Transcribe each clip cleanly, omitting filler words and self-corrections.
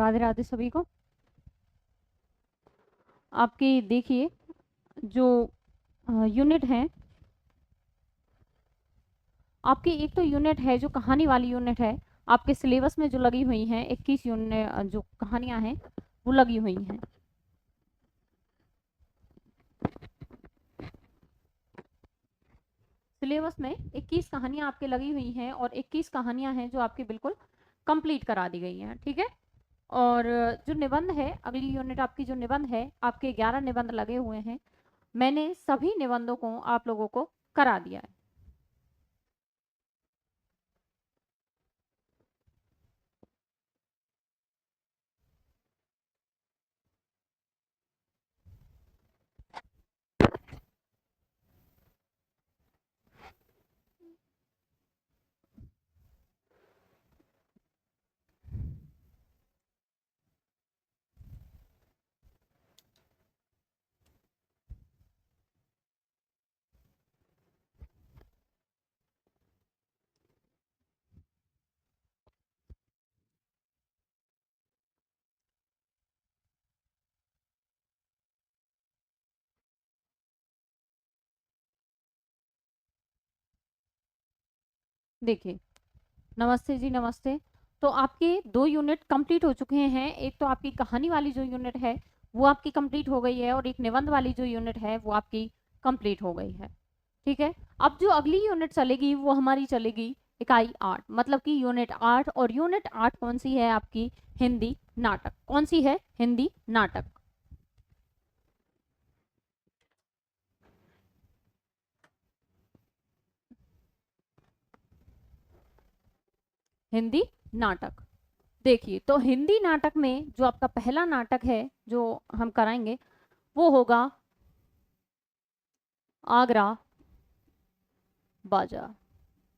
राधे राधे सभी को। आपकी देखिए जो यूनिट है, आपकी एक तो यूनिट है जो कहानी वाली यूनिट है, आपके सिलेबस में जो लगी हुई हैं 21 यूनिट जो कहानियां हैं वो लगी हुई हैं। सिलेबस में 21 कहानियां आपके लगी हुई हैं और 21 कहानियां हैं जो आपकी बिल्कुल कंप्लीट करा दी गई हैं, ठीक है। और जो निबंध है, अगली यूनिट आपकी जो निबंध है, आपके 11 निबंध लगे हुए हैं। मैंने सभी निबंधों को आप लोगों को करा दिया है। देखिए, नमस्ते जी, नमस्ते। तो आपके 2 यूनिट कंप्लीट हो चुके हैं। एक तो आपकी कहानी वाली जो यूनिट है वो आपकी कंप्लीट हो गई है और एक निबंध वाली जो यूनिट है वो आपकी कंप्लीट हो गई है, ठीक है। अब जो अगली यूनिट चलेगी वो हमारी चलेगी इकाई 8, मतलब कि यूनिट 8। और यूनिट 8 कौन सी है आपकी? हिंदी नाटक। कौन सी है? हिंदी नाटक। हिंदी नाटक। देखिए, तो हिंदी नाटक में जो आपका पहला नाटक है जो हम कराएंगे वो होगा आगरा बाजार।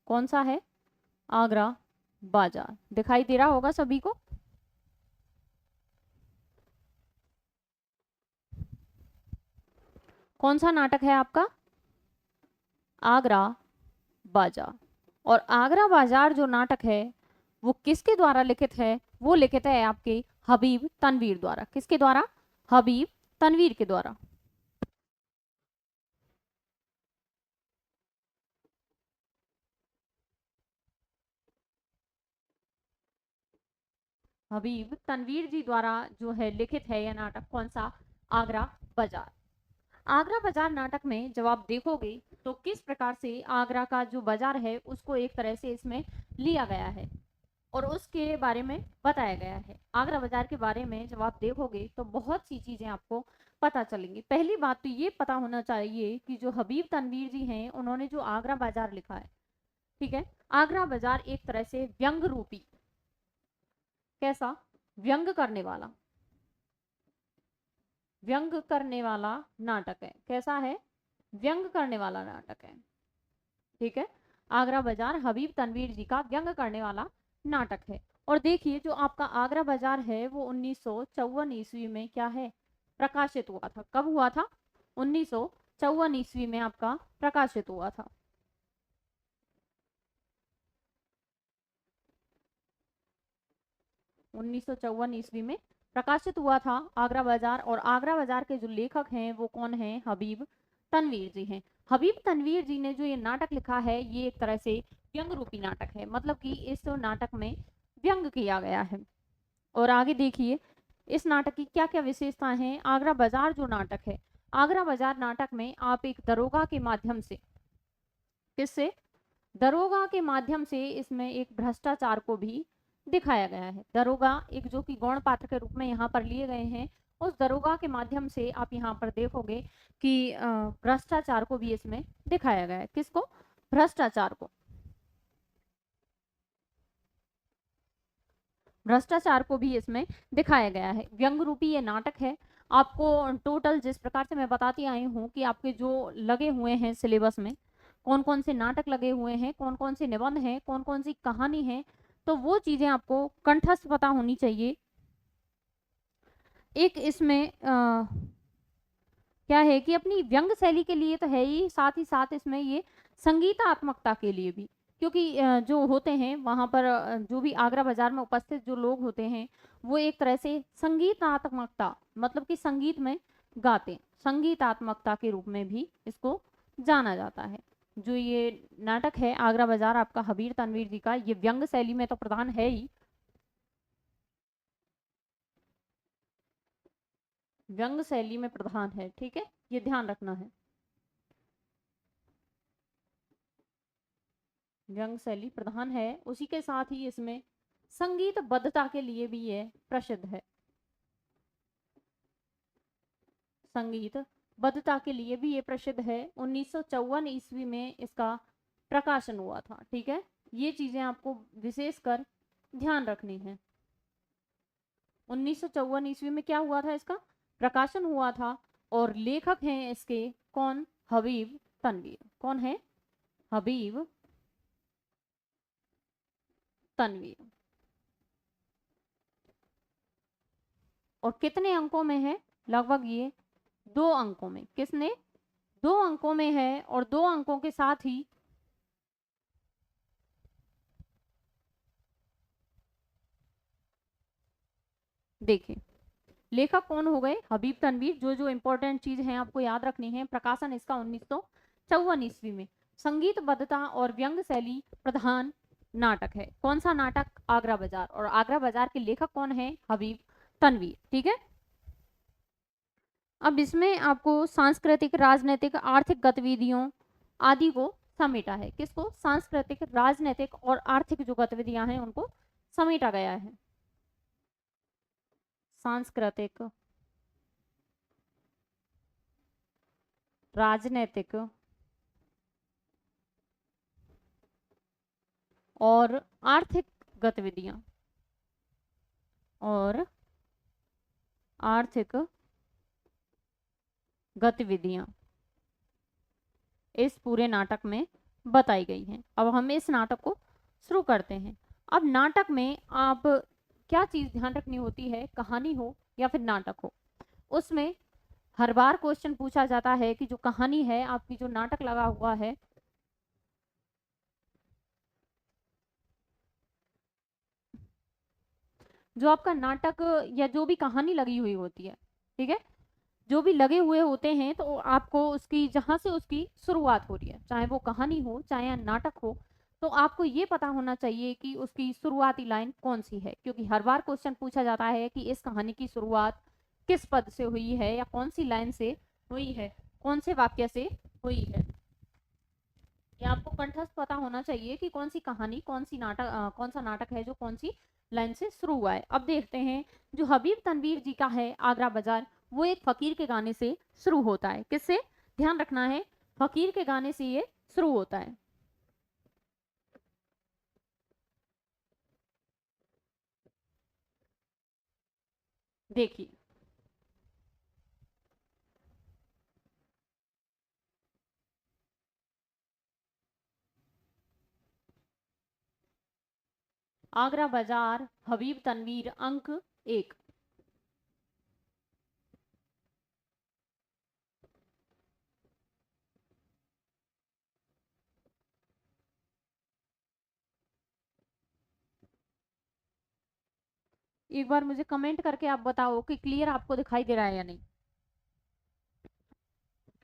कौन सा है? आगरा बाजार। दिखाई दे रहा होगा सभी को। कौन सा नाटक है आपका? आगरा बाजार। और आगरा बाजार जो नाटक है वो किसके द्वारा लिखित है? वो लिखित है आपके हबीब तनवीर द्वारा। किसके द्वारा? हबीब तनवीर के द्वारा। हबीब तनवीर जी द्वारा जो है लिखित है यह नाटक। कौन सा? आगरा बाजार। आगरा बाजार नाटक में जब आप देखोगे तो किस प्रकार से आगरा का जो बाजार है उसको एक तरह से इसमें लिया गया है और उसके बारे में बताया गया है। आगरा बाजार के बारे में जब आप देखोगे तो बहुत सी चीजें आपको पता चलेंगी। पहली बात तो ये पता होना चाहिए कि जो हबीब तनवीर जी हैं उन्होंने जो आगरा बाजार लिखा है, ठीक है, आगरा बाजार एक तरह से व्यंग रूपी, कैसा? व्यंग करने वाला, व्यंग करने वाला नाटक है। कैसा है? व्यंग करने वाला नाटक है, ठीक है। आगरा बाजार हबीब तनवीर जी का व्यंग करने वाला नाटक है। और देखिए जो आपका आगरा बाजार है वो 1954 ईस्वी में क्या है? प्रकाशित हुआ था। कब हुआ था? 1954 ईस्वी में आपका प्रकाशित हुआ था। उन्नीस ईस्वी में प्रकाशित हुआ था आगरा बाजार। और आगरा बाजार के जो लेखक हैं वो कौन है? हबीब तनवीर जी हैं। हबीब तनवीर जी ने जो ये नाटक लिखा है ये एक तरह से व्यंग रूपी नाटक है, मतलब कि इस नाटक में व्यंग किया गया है। और आगे देखिए इस नाटक की क्या क्या विशेषताएं हैं। आगरा बाजार जो नाटक है, आगरा बाजार नाटक में आप एक दरोगा के माध्यम से, किससे? दरोगा के माध्यम से इसमें एक भ्रष्टाचार को भी दिखाया गया है। दरोगा एक जो कि गौण पात्र के रूप में यहाँ पर लिए गए हैं, उस दरोगा के माध्यम से आप यहाँ पर देखोगे कि भ्रष्टाचार को भी इसमें दिखाया गया है। किसको? भ्रष्टाचार को। भ्रष्टाचार को भी इसमें दिखाया गया है। व्यंग रूपी ये नाटक है। आपको टोटल जिस प्रकार से मैं बताती आई हूँ कि आपके जो लगे हुए हैं सिलेबस में, कौन कौन से नाटक लगे हुए हैं, कौन कौन से निबंध हैं, कौन कौन सी कहानी है, तो वो चीजें आपको कंठस्थ पता होनी चाहिए। एक इसमें क्या है कि अपनी व्यंग शैली के लिए तो है ही, साथ ही साथ इसमें ये संगीतात्मकता के लिए भी, क्योंकि जो होते हैं वहाँ पर जो भी आगरा बाजार में उपस्थित जो लोग होते हैं वो एक तरह से संगीतात्मकता मतलब कि संगीत में गाते, संगीतात्मकता के रूप में भी इसको जाना जाता है। जो ये नाटक है आगरा बाजार आपका हबीब तनवीर जी का, ये व्यंग शैली में तो प्रधान है ही, व्यंग शैली में प्रधान है, ठीक है, ये ध्यान रखना है। व्यंग शैली प्रधान है, उसी के साथ ही इसमें संगीतबद्धता के लिए भी ये प्रसिद्ध है, संगीतबद्धता के लिए भी ये प्रसिद्ध है। 1954 ईस्वी में इसका प्रकाशन हुआ था, ठीक है, ये चीजें आपको विशेषकर ध्यान रखनी है। 1954 ईस्वी में क्या हुआ था, इसका प्रकाशन हुआ था, और लेखक हैं इसके कौन, हबीब तनवीर। कौन है, हबीब तनवीर। और कितने अंकों में है, लगभग ये 2 अंकों में, किसने, 2 अंकों में है, और 2 अंकों के साथ ही देखिए लेखक कौन हो गए, हबीब तनवीर। जो जो इंपॉर्टेंट चीज है आपको याद रखनी है, प्रकाशन इसका 1954 ईस्वी में, संगीतबद्धता और व्यंग शैली प्रधान नाटक है। कौन सा नाटक, आगरा बाजार, और आगरा बाजार के लेखक कौन है, हबीब तनवीर, ठीक है। अब इसमें आपको सांस्कृतिक, राजनीतिक, आर्थिक गतिविधियों आदि को समेटा है, किसको, सांस्कृतिक, राजनीतिक और आर्थिक जो गतिविधियां हैं उनको समेटा गया है। सांस्कृतिक, राजनीतिक और आर्थिक गतिविधियां, और आर्थिक गतिविधियां इस पूरे नाटक में बताई गई हैं। अब हम इस नाटक को शुरू करते हैं। अब नाटक में आप क्या चीज ध्यान रखनी होती है, कहानी हो या फिर नाटक हो, उसमें हर बार क्वेश्चन पूछा जाता है कि जो कहानी है आपकी, जो नाटक लगा हुआ है, जो आपका नाटक या जो भी कहानी लगी हुई होती है, ठीक है, जो भी लगे हुए होते हैं, तो आपको उसकी जहां से उसकी शुरुआत हो रही है, चाहे वो कहानी हो चाहे नाटक हो, तो आपको ये पता होना चाहिए कि उसकी शुरुआती लाइन कौन सी है, क्योंकि हर बार क्वेश्चन पूछा जाता है कि इस कहानी की शुरुआत किस पद से हुई है या कौन सी लाइन से हुई है, कौन से वाक्य से हुई है। ये आपको कंठस्थ पता होना चाहिए कि कौन सी कहानी, कौन सी नाटक, कौन सा नाटक है जो कौन सी लाइन से शुरू हुआ है। अब देखते हैं जो हबीब तनवीर जी का है आगरा बाजार, वो एक फकीर के गाने से शुरू होता है, किससे, ध्यान रखना है, फकीर के गाने से ये शुरू होता है। देखिए आगरा बाजार हबीब तनवीर, अंक 1। एक बार मुझे कमेंट करके आप बताओ कि क्लियर आपको दिखाई दे रहा है या नहीं,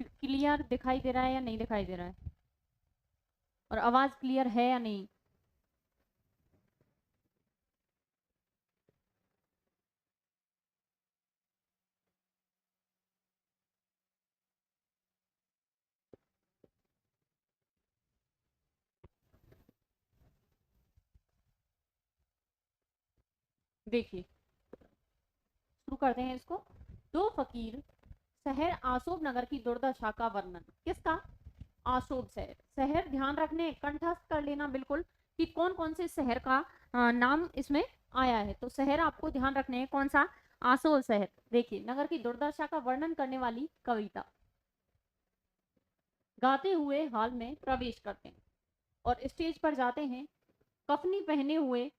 क्लियर दिखाई दे रहा है या नहीं दिखाई दे रहा है, और आवाज क्लियर है या नहीं। देखिए शुरू करते हैं इसको। दो फकीर, शहर आशोभ नगर की दुर्दशा का वर्णन, किसका, आशोभ शहर। शहर ध्यान रखने, कंठस्थ कर लेना बिल्कुल कि कौन कौन से शहर का नाम इसमें आया है, तो शहर आपको ध्यान रखने हैं, कौन सा, आशोभ शहर। देखिए नगर की दुर्दशा का वर्णन करने वाली कविता गाते हुए हॉल में प्रवेश करते हैं और स्टेज पर जाते हैं, कफनी पहने हुए,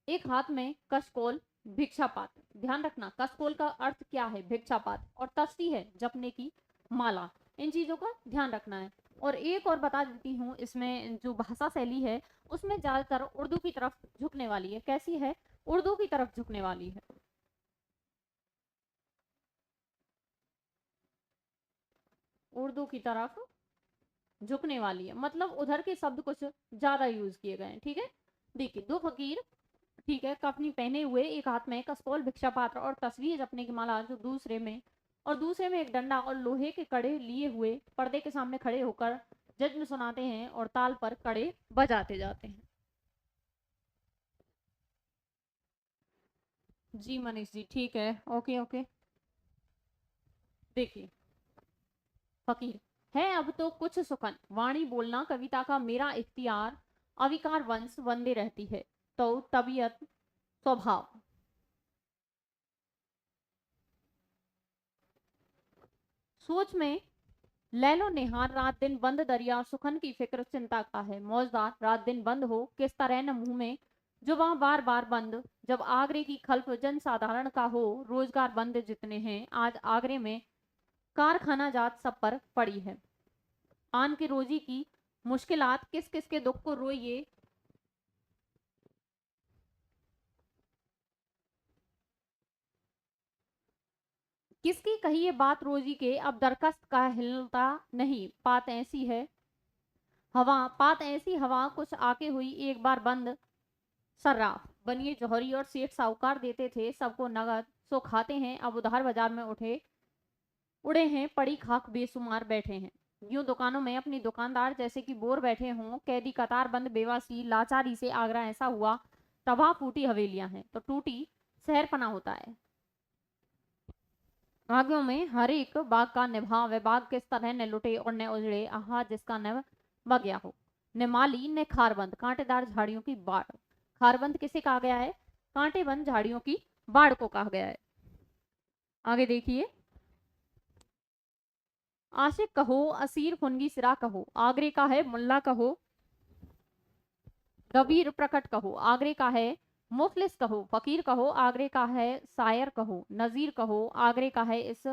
एक हाथ में कशकोल, भिक्षा पात्र, ध्यान रखना कशकोल का अर्थ क्या है, भिक्षा पात्र, और तस्ती है जपने की माला, इन चीजों का ध्यान रखना है। और एक और बता देती हूँ, इसमें जो भाषा शैली है उसमें ज्यादातर उर्दू की तरफ झुकने वाली है। कैसी है? उर्दू की तरफ झुकने वाली है। उर्दू की तरफ झुकने वाली है, मतलब उधर के शब्द कुछ ज्यादा यूज किए गए हैं। ठीक है, देखिए दो फकीर, ठीक है, कफनी पहने हुए, एक हाथ में कसपोल भिक्षा पात्र और तस्वीर जपने की माला, जो दूसरे में एक डंडा और लोहे के कड़े लिए हुए पर्दे के सामने खड़े होकर जज्म सुनाते हैं और ताल पर कड़े बजाते जाते हैं। जी मनीष जी, ठीक है, ओके ओके। देखिए, फकीर है अब तो कुछ सुखन, वाणी बोलना कविता का मेरा इख्तियार, अविकार वंश वंदे रहती है, तो तबीयत स्वभाव। सोच में लैलो निहार, रात दिन बंद दरिया, सुखन की फिक्र चिंता का है, मौजदार रात दिन बंद हो, किस तरह न मुंह में जुबां बार बार बंद, जब आगरे की खल्फ जन साधारण का हो, रोजगार बंद जितने हैं आज आगरे में, कारखाना जात सब पर पड़ी है, आन के रोजी की मुश्किलात, किस किस के दुख को रोइए, किसकी कही ये बात रोजी के, अब दरकस्त का हिलता नहीं, पात ऐसी हवा कुछ आके हुई एक बार बंद, सर्राफ बनिए जौहरी और सेठ साहूकार देते थे सबको नगद, सो खाते हैं अब उधार बाजार में उड़े हैं पड़ी खाक बेसुमार बैठे हैं, यूं दुकानों में अपनी दुकानदार जैसे कि बोर बैठे हों, कैदी कतार बंद बेवासी लाचारी से आगरा ऐसा हुआ, तबाह फूटी हवेलियां हैं तो टूटी शहर पना होता है, आगे में हर एक बाग का निभा, वे बाग किस तरह न लुटे और न उजड़े, आहा जिसका न बगया हो, न माली न खारबंद, कांटेदार झाड़ियों की बाढ़। खारबंद किसे कहा गया है? कांटेबंद झाड़ियों की बाढ़ को कहा गया है। आगे देखिए, आशिक कहो, असीर खुनगी सिरा कहो, आगरे का है मुल्ला कहो, दबीर प्रकट कहो, आगरे का है मुफलिस कहो, फकीर कहो, आगरे का है शायर कहो, नजीर कहो, आगरे का है, इस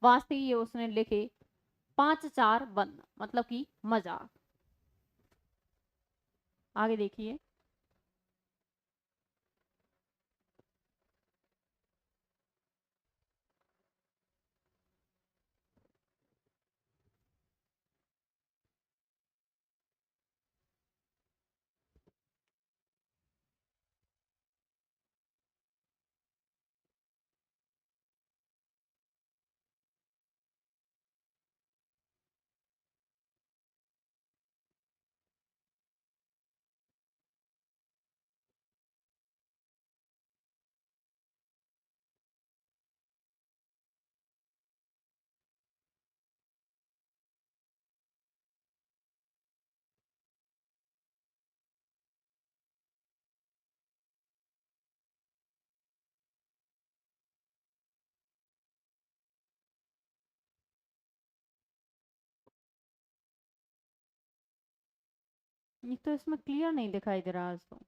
वास्ते ये उसने लिखे 5 4 बंद, मतलब कि मजाक। आगे देखिए, ये तो इसमें क्लियर नहीं दिखाई दे रहा आज तो।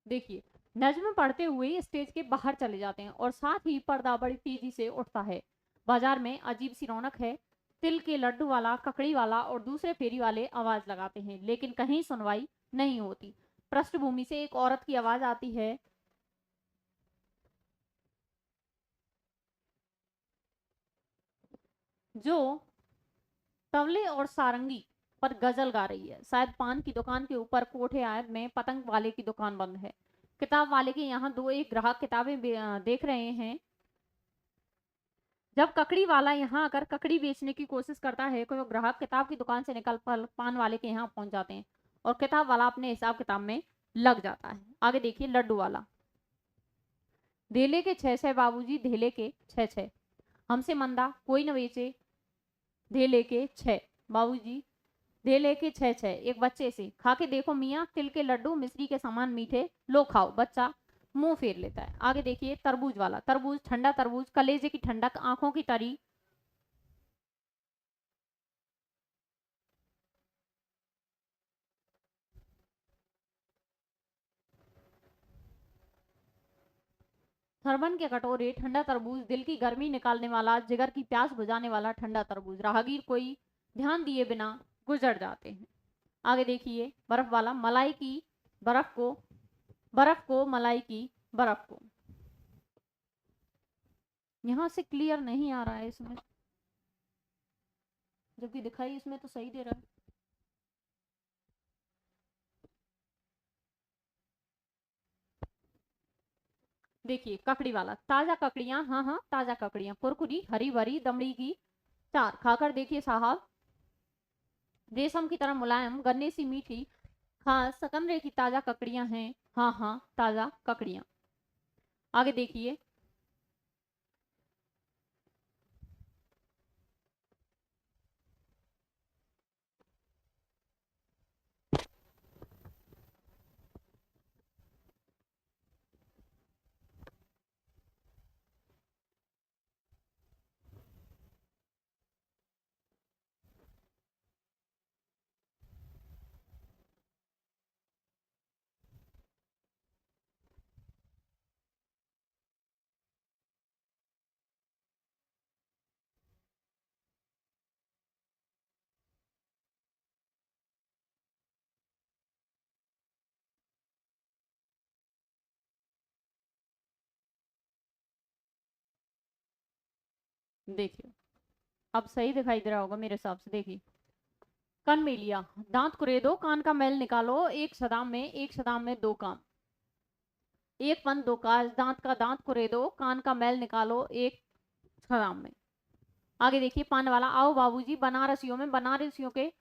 देखिए, नज्म पढ़ते हुए स्टेज के बाहर चले जाते हैं और साथ ही पर्दा बड़ी तेजी से उठता है, बाजार में अजीब सी रौनक है, तिल के लड्डू वाला, ककड़ी वाला और दूसरे फेरी वाले आवाज लगाते हैं, लेकिन कहीं सुनवाई नहीं होती। पृष्ठभूमि से एक औरत की आवाज आती है, जो तबले और सारंगी पर गजल गा रही है, शायद पान की दुकान के ऊपर कोठे आयत में पतंग वाले की दुकान बंद है, किताब वाले के यहाँ दो एक ग्राहक किताबें देख रहे हैं, जब ककड़ी वाला यहाँ आकर ककड़ी बेचने की कोशिश करता है तो ग्राहक किताब की दुकान से निकल पान वाले के यहाँ पहुंच जाते हैं और किताब वाला अपने हिसाब किताब में लग जाता है। आगे देखिए, लड्डू वाला, धेले के 6 6 बाबूजी, धेले के 6 6, हमसे मंदा कोई न बेचे, धेले के 6 बाबूजी, धेले के छह छह, एक बच्चे से, खा के देखो मियाँ तिल के लड्डू मिश्री के समान मीठे, लो खाओ। बच्चा मुंह फेर लेता है। आगे देखिए तरबूज वाला, तरबूज ठंडा तरबूज, कलेजे की ठंडक, आंखों की तरी। सरवन के कटोरे ठंडा तरबूज, दिल की गर्मी निकालने वाला, जिगर की प्यास बुझाने वाला ठंडा तरबूज, राहगीर कोई ध्यान दिए बिना गुजर जाते हैं। आगे देखिए बर्फ वाला, मलाई की बर्फ को, बर्फ को मलाई की बर्फ को। यहां से क्लियर नहीं आ रहा है इसमें, जबकि दिखाई इसमें तो सही दे रहा है। देखिए ककड़ी वाला, ताजा ककड़ियां, हाँ हाँ ताजा ककड़ियां, कुरकुरी हरी भरी दमड़ी की चार, खाकर देखिए साहब, रेशम की तरह मुलायम, गन्ने सी मीठी, खास सकमरे की ताजा ककड़ियां हैं, हाँ हाँ ताजा ककड़ियां। आगे देखिए देखिए अब सही दिखाई दे रहा होगा मेरे हिसाब से। देखिए कन मिलिया, दांत कुरेदो कान का मैल निकालो, एक सदाम में दो काम, एक पन दो काज, दांत का दांत कुरेदो कान का मैल निकालो एक सदाम में। आगे देखिए पान वाला, आओ बाबूजी बनारसियों में बनारसियों के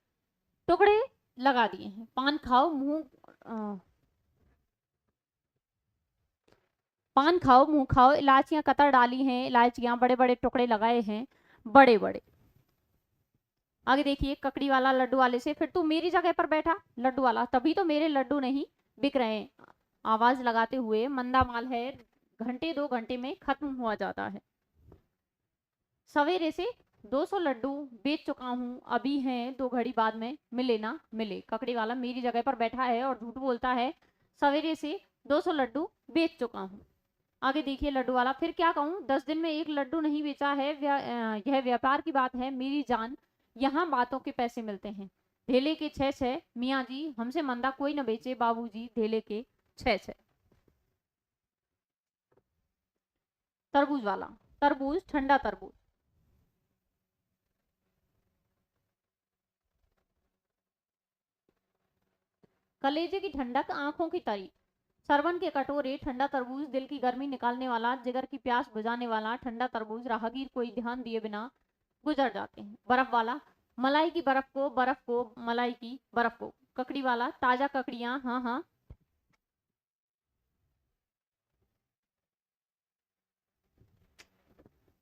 टुकड़े लगा दिए हैं, पान खाओ मुंह पान खाओ मुंह खाओ, इलायचियां कतर डाली हैं, इलायचियां बड़े बड़े टुकड़े लगाए हैं, बड़े बड़े। आगे देखिए ककड़ी वाला लड्डू वाले से, फिर तू मेरी जगह पर बैठा, लड्डू वाला, तभी तो मेरे लड्डू नहीं बिक रहे हैं, आवाज लगाते हुए, मंदा माल है, घंटे दो घंटे में खत्म हुआ जाता है। सवेरे से 200 लड्डू बेच चुका हूँ, अभी हैं दो घड़ी बाद में मिले ना मिले। ककड़ी वाला मेरी जगह पर बैठा है और झूठ बोलता है, सवेरे से 200 लड्डू बेच चुका हूँ। आगे देखिए लड्डू वाला, फिर क्या कहूँ 10 दिन में एक लड्डू नहीं बेचा है, यह व्यापार की बात है मेरी जान, यहाँ बातों के पैसे मिलते हैं। धेले के छह छह, मियाँ जी हमसे मंदा कोई न बेचे, बाबूजी धेले के छह छह। तरबूज वाला, तरबूज ठंडा तरबूज, कलेजे की ठंडक, आंखों की तरी, सरवन के कटोरे ठंडा तरबूज, दिल की गर्मी निकालने वाला, जिगर की प्यास बुझाने वाला ठंडा तरबूज, राहगीर कोई ध्यान दिए बिना गुजर जाते हैं। बर्फ वाला, मलाई की बर्फ को मलाई की बर्फ को। ककड़ी वाला, ताजा ककड़ियां, हाँ हाँ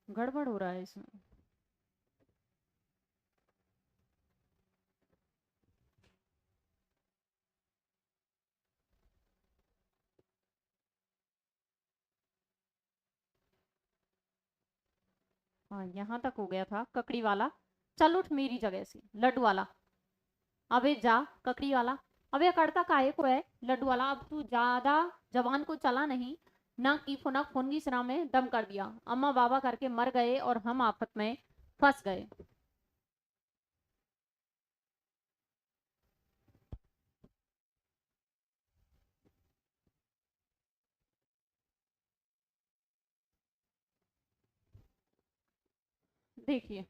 गड़बड़ हो रहा है इसमें। हाँ यहाँ तक हो गया था। ककड़ी वाला, चल उठ मेरी जगह से, लड्डू वाला, अबे जा। ककड़ी वाला, अबे करता काहे को है। लड्डू वाला, अब तू ज्यादा जबान को चला नहीं, ना की फुनक फुनगी सरा में दम कर दिया, अम्मा बाबा करके मर गए और हम आफत में फंस गए। देखिए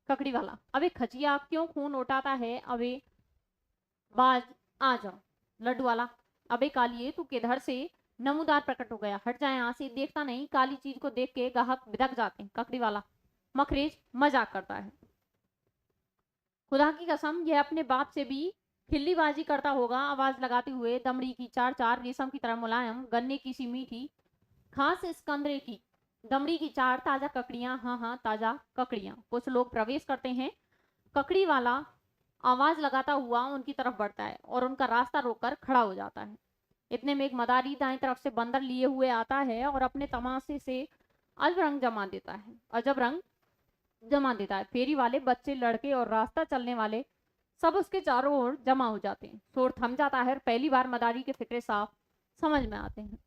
ककड़ी वाला, अबे खचिया क्यों खून उठाता है, अबे बाज आ जा। लड्डू वाला, अबे कालिए तू किधर से नमूदार प्रकट हो गया, हट जाए यहाँ से, देखता नहीं काली चीज को देख के ग्राहक बिदक जाते हैं। ककड़ी वाला, मखरेज मजाक करता है, खुदा की कसम यह अपने बाप से भी खिल्लीबाजी करता होगा, आवाज लगाते हुए, दमड़ी की चार चार, रेशम की तरह मुलायम, गन्ने की सी मीठी, खास सिकंदरे की दमड़ी की चार, ताजा ककड़ियां, हाँ हाँ ताजा ककड़ियां। कुछ लोग प्रवेश करते हैं। ककड़ी वाला, आवाज लगाता हुआ उनकी तरफ बढ़ता है और उनका रास्ता रोककर खड़ा हो जाता है। इतने में एक मदारी दाएं तरफ से बंदर लिए हुए आता है और अपने तमाशे से अजब रंग जमा देता है। फेरी वाले, बच्चे, लड़के और रास्ता चलने वाले सब उसके चारों ओर जमा हो जाते हैं। शोर थम जाता है और पहली बार मदारी के फिक्रे साफ समझ में आते हैं।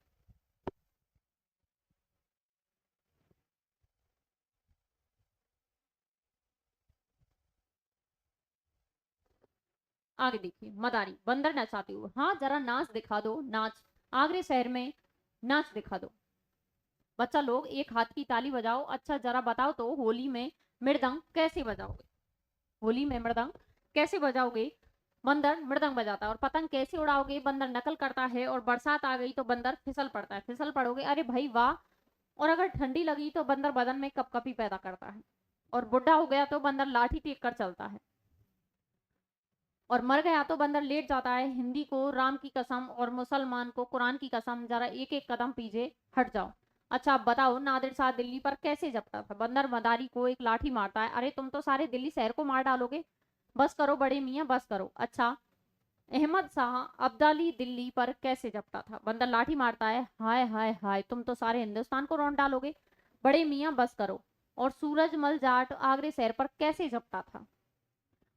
आगे देखिए, मदारी बंदर नचाते हुए, हाँ जरा नाच दिखा दो, नाच आगरे शहर में नाच दिखा दो। बच्चा लोग एक हाथ की ताली बजाओ। अच्छा जरा बताओ तो होली में मृदंग कैसे बजाओगे? होली में मृदंग कैसे बजाओगे? बंदर मृदंग बजाता है। और पतंग कैसे उड़ाओगे? बंदर नकल करता है। और बरसात आ गई तो बंदर फिसल पड़ता है। फिसल पड़ोगे, अरे भाई वाह। और अगर ठंडी लगी तो बंदर बदन में कपकपी पैदा करता है। और बुढ़ा हो गया तो बंदर लाठी टेक कर चलता है। और मर गया तो बंदर लेट जाता है। हिंदी को राम की कसम और मुसलमान को कुरान की कसम, जरा एक एक कदम पीछे हट जाओ। अच्छा अब बताओ, नादिर शाह दिल्ली पर कैसे झपटा था? बंदर मदारी को एक लाठी मारता है। अरे तुम तो सारे दिल्ली शहर को मार डालोगे, बस करो बड़े मियाँ बस करो। अच्छा, अहमद शाह अब्दाली दिल्ली पर कैसे झपटा था? बंदर लाठी मारता है। हाय हाय हाय, तुम तो सारे हिंदुस्तान को रौंद डालोगे, बड़े मियाँ बस करो। और सूरजमल जाट आगरे शहर पर कैसे झपटा था?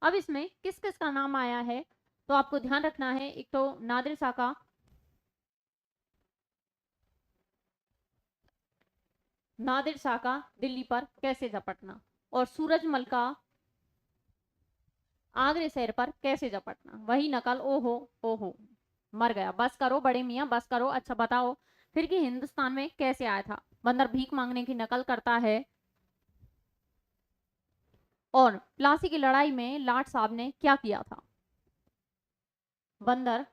अब इसमें किस किस का नाम आया है तो आपको ध्यान रखना है। एक तो नादिर शाह का, नादिर शाह का दिल्ली पर कैसे झपटना, और सूरजमल का आगरे शहर पर कैसे झपटना। वही नकल, ओहो ओहो, मर गया, बस करो बड़े मियाँ बस करो। अच्छा बताओ फिर कि हिंदुस्तान में कैसे आया था? बंदर भीख मांगने की नकल करता है। और प्लासी की लड़ाई में लाट साहब ने क्या किया था? बंदर,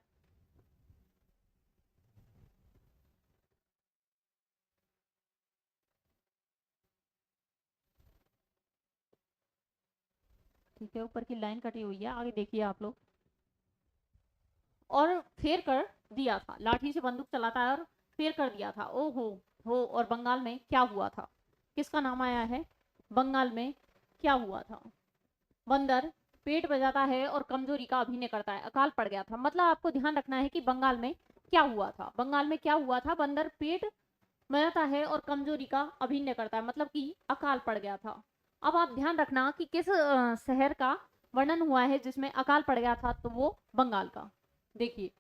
ठीक है ऊपर की लाइन कटी हुई है, आगे देखिए आप लोग। और फेर कर दिया था, लाठी से बंदूक चलाता है और फेर कर दिया था, ओ हो। और बंगाल में क्या हुआ था? किसका नाम आया है? बंगाल में क्या हुआ था? बंदर पेट बजाता है और कमजोरी का अभिनय करता है। अकाल पड़ गया था, मतलब आपको ध्यान रखना है कि बंगाल में क्या हुआ था। बंगाल में क्या हुआ था? बंदर पेट बजाता है और कमजोरी का अभिनय करता है, मतलब कि अकाल पड़ गया था। अब आप ध्यान रखना कि किस शहर का वर्णन हुआ है जिसमें अकाल पड़ गया था, तो वो बंगाल का। देखिए,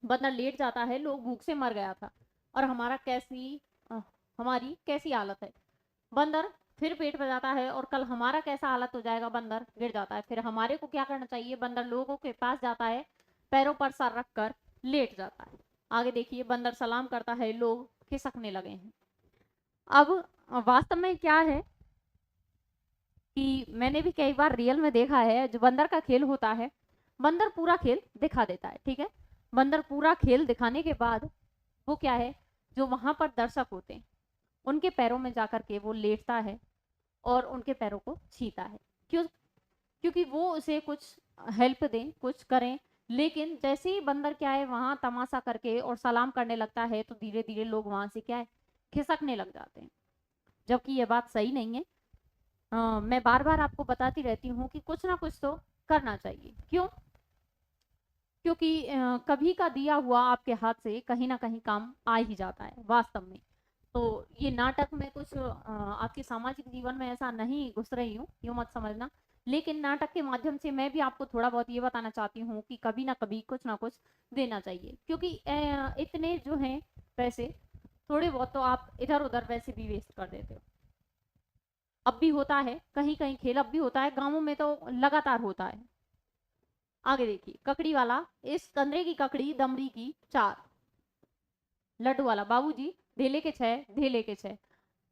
बंदर लेट जाता है, लोग भूख से मर गया था, और अ, हमारी कैसी हालत है? बंदर फिर पेट बजाता है, और कल हमारा कैसा हालत हो जाएगा? बंदर गिर जाता है। फिर हमारे को क्या करना चाहिए? बंदर लोगों के पास जाता है, पैरों पर सर रख कर लेट जाता है। आगे देखिए, बंदर सलाम करता है, लोग खिसकने लगे हैं। अब वास्तव में क्या है कि मैंने भी कई बार रियल में देखा है, जो बंदर का खेल होता है, बंदर पूरा खेल दिखा देता है, ठीक है। बंदर पूरा खेल दिखाने के बाद वो क्या है, जो वहां पर दर्शक होते हैं उनके पैरों में जाकर के वो लेटता है और उनके पैरों को छीता है। क्यों? क्योंकि वो उसे कुछ हेल्प दें, कुछ करें। लेकिन जैसे ही बंदर क्या है वहां तमाशा करके और सलाम करने लगता है, तो धीरे धीरे लोग वहां से क्या है, खिसकने लग जाते हैं। जबकि ये बात सही नहीं है। मैं बार बार आपको बताती रहती हूँ कि कुछ ना कुछ तो करना चाहिए। क्यों? क्योंकि कभी का दिया हुआ आपके हाथ से कहीं ना कहीं काम आ ही जाता है वास्तव में। तो ये नाटक में कुछ आपके सामाजिक जीवन में ऐसा नहीं घुस रही हूँ, यूं मत समझना। लेकिन नाटक के माध्यम से मैं भी आपको थोड़ा बहुत ये बताना चाहती हूँ कि कभी ना कभी कुछ ना कुछ देना चाहिए। क्योंकि इतने जो हैं पैसे, थोड़े बहुत तो आप इधर उधर वैसे भी वेस्ट कर देते हो। अब भी होता है कहीं कहीं खेल, अब भी होता है गाँवों में तो लगातार होता है। आगे देखिए, ककड़ी वाला, इस कंदरे की ककड़ी दमड़ी की चार। लड्डू वाला, बाबूजी ढेले के छह, ढेले के छह।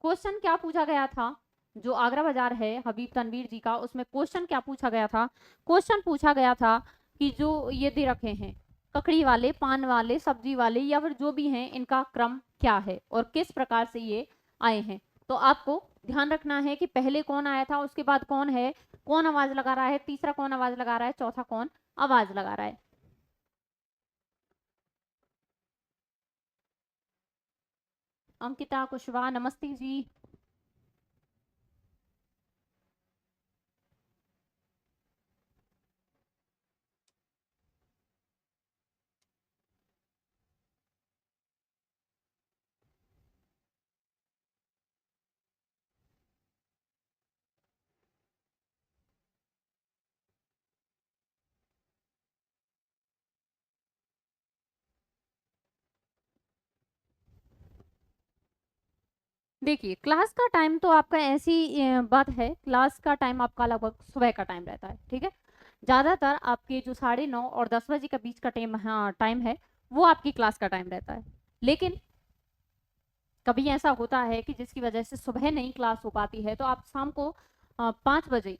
क्वेश्चन क्या पूछा गया था? जो आगरा बाजार है हबीब तनवीर जी का, उसमें क्वेश्चन क्या पूछा गया था? क्वेश्चन पूछा गया था कि जो ये दे रखे हैं ककड़ी वाले, पान वाले, सब्जी वाले, या फिर जो भी हैं, इनका क्रम क्या है और किस प्रकार से ये आए हैं। तो आपको ध्यान रखना है कि पहले कौन आया था, उसके बाद कौन है, कौन आवाज लगा रहा है, तीसरा कौन आवाज लगा रहा है, चौथा कौन आवाज लगा रहा है। अंकिता कुशवाहा, नमस्ते जी। देखिए क्लास का टाइम तो आपका ऐसी बात है, क्लास का टाइम आपका लगभग सुबह का टाइम रहता है, ठीक है। ज़्यादातर आपके जो 9:30 और 10 बजे के बीच का टाइम है वो आपकी क्लास का टाइम रहता है। लेकिन कभी ऐसा होता है कि जिसकी वजह से सुबह नहीं क्लास हो पाती है, तो आप शाम को 5 बजे,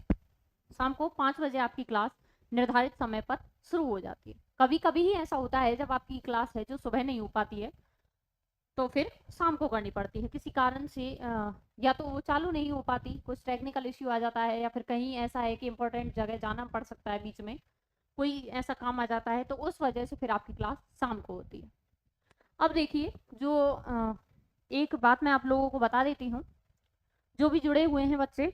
शाम को 5 बजे आपकी क्लास निर्धारित समय पर शुरू हो जाती है। कभी कभी ही ऐसा होता है जब आपकी क्लास है जो सुबह नहीं हो पाती है तो फिर शाम को करनी पड़ती है किसी कारण से, या तो वो चालू नहीं हो पाती, कुछ टेक्निकल इश्यू आ जाता है, या फिर कहीं ऐसा है कि इंपॉर्टेंट जगह जाना पड़ सकता है, बीच में कोई ऐसा काम आ जाता है, तो उस वजह से फिर आपकी क्लास शाम को होती है। अब देखिए जो एक बात मैं आप लोगों को बता देती हूँ, जो भी जुड़े हुए हैं बच्चे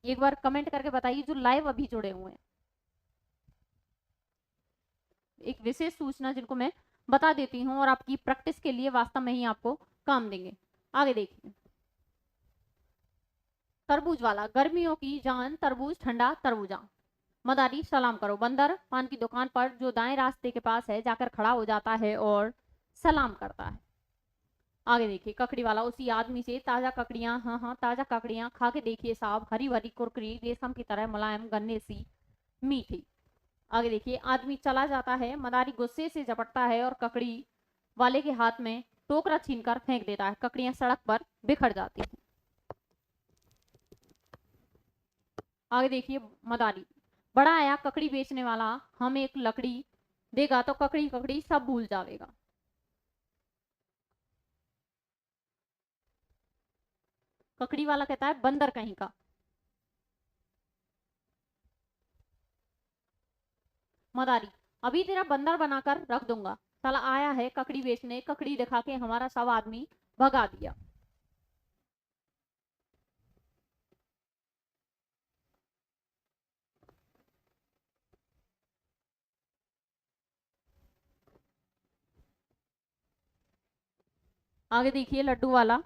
एक बार कमेंट करके बताइए जो लाइव अभी जुड़े हुए हैं। एक विशेष सूचना जिनको मैं बता देती हूँ और आपकी प्रैक्टिस के लिए वास्तव में ही आपको काम देंगे। आगे देखिए, तरबूज वाला, गर्मियों की जान तरबूज ठंडा तरबूजा। मदारी सलाम करो, बंदर पान की दुकान पर जो दाएं रास्ते के पास है जाकर खड़ा हो जाता है और सलाम करता है। आगे देखिए, ककड़ी वाला, उसी आदमी से ताजा ककड़ियां, हाँ हाँ ताजा ककड़ियां खा के देखिए साहब, हरी भरी कुरकुरी रेशम की तरह मुलायम गन्ने सी मीठी। आगे देखिए, आदमी चला जाता है, मदारी गुस्से से झपटता है और ककड़ी वाले के हाथ में टोकरा छीनकर फेंक देता है, ककड़ियां सड़क पर बिखर जाती हैं। आगे देखिए, मदारी, बड़ा आया ककड़ी बेचने वाला, हम एक लकड़ी देगा तो ककड़ी ककड़ी सब भूल जाएगा। ककड़ी वाला कहता है बंदर कहीं का। मदारी, अभी तेरा बंदर बनाकर रख दूंगा, साला आया है ककड़ी बेचने, ककड़ी दिखा के हमारा सब आदमी भगा दिया। आगे देखिए, लड्डू वाला,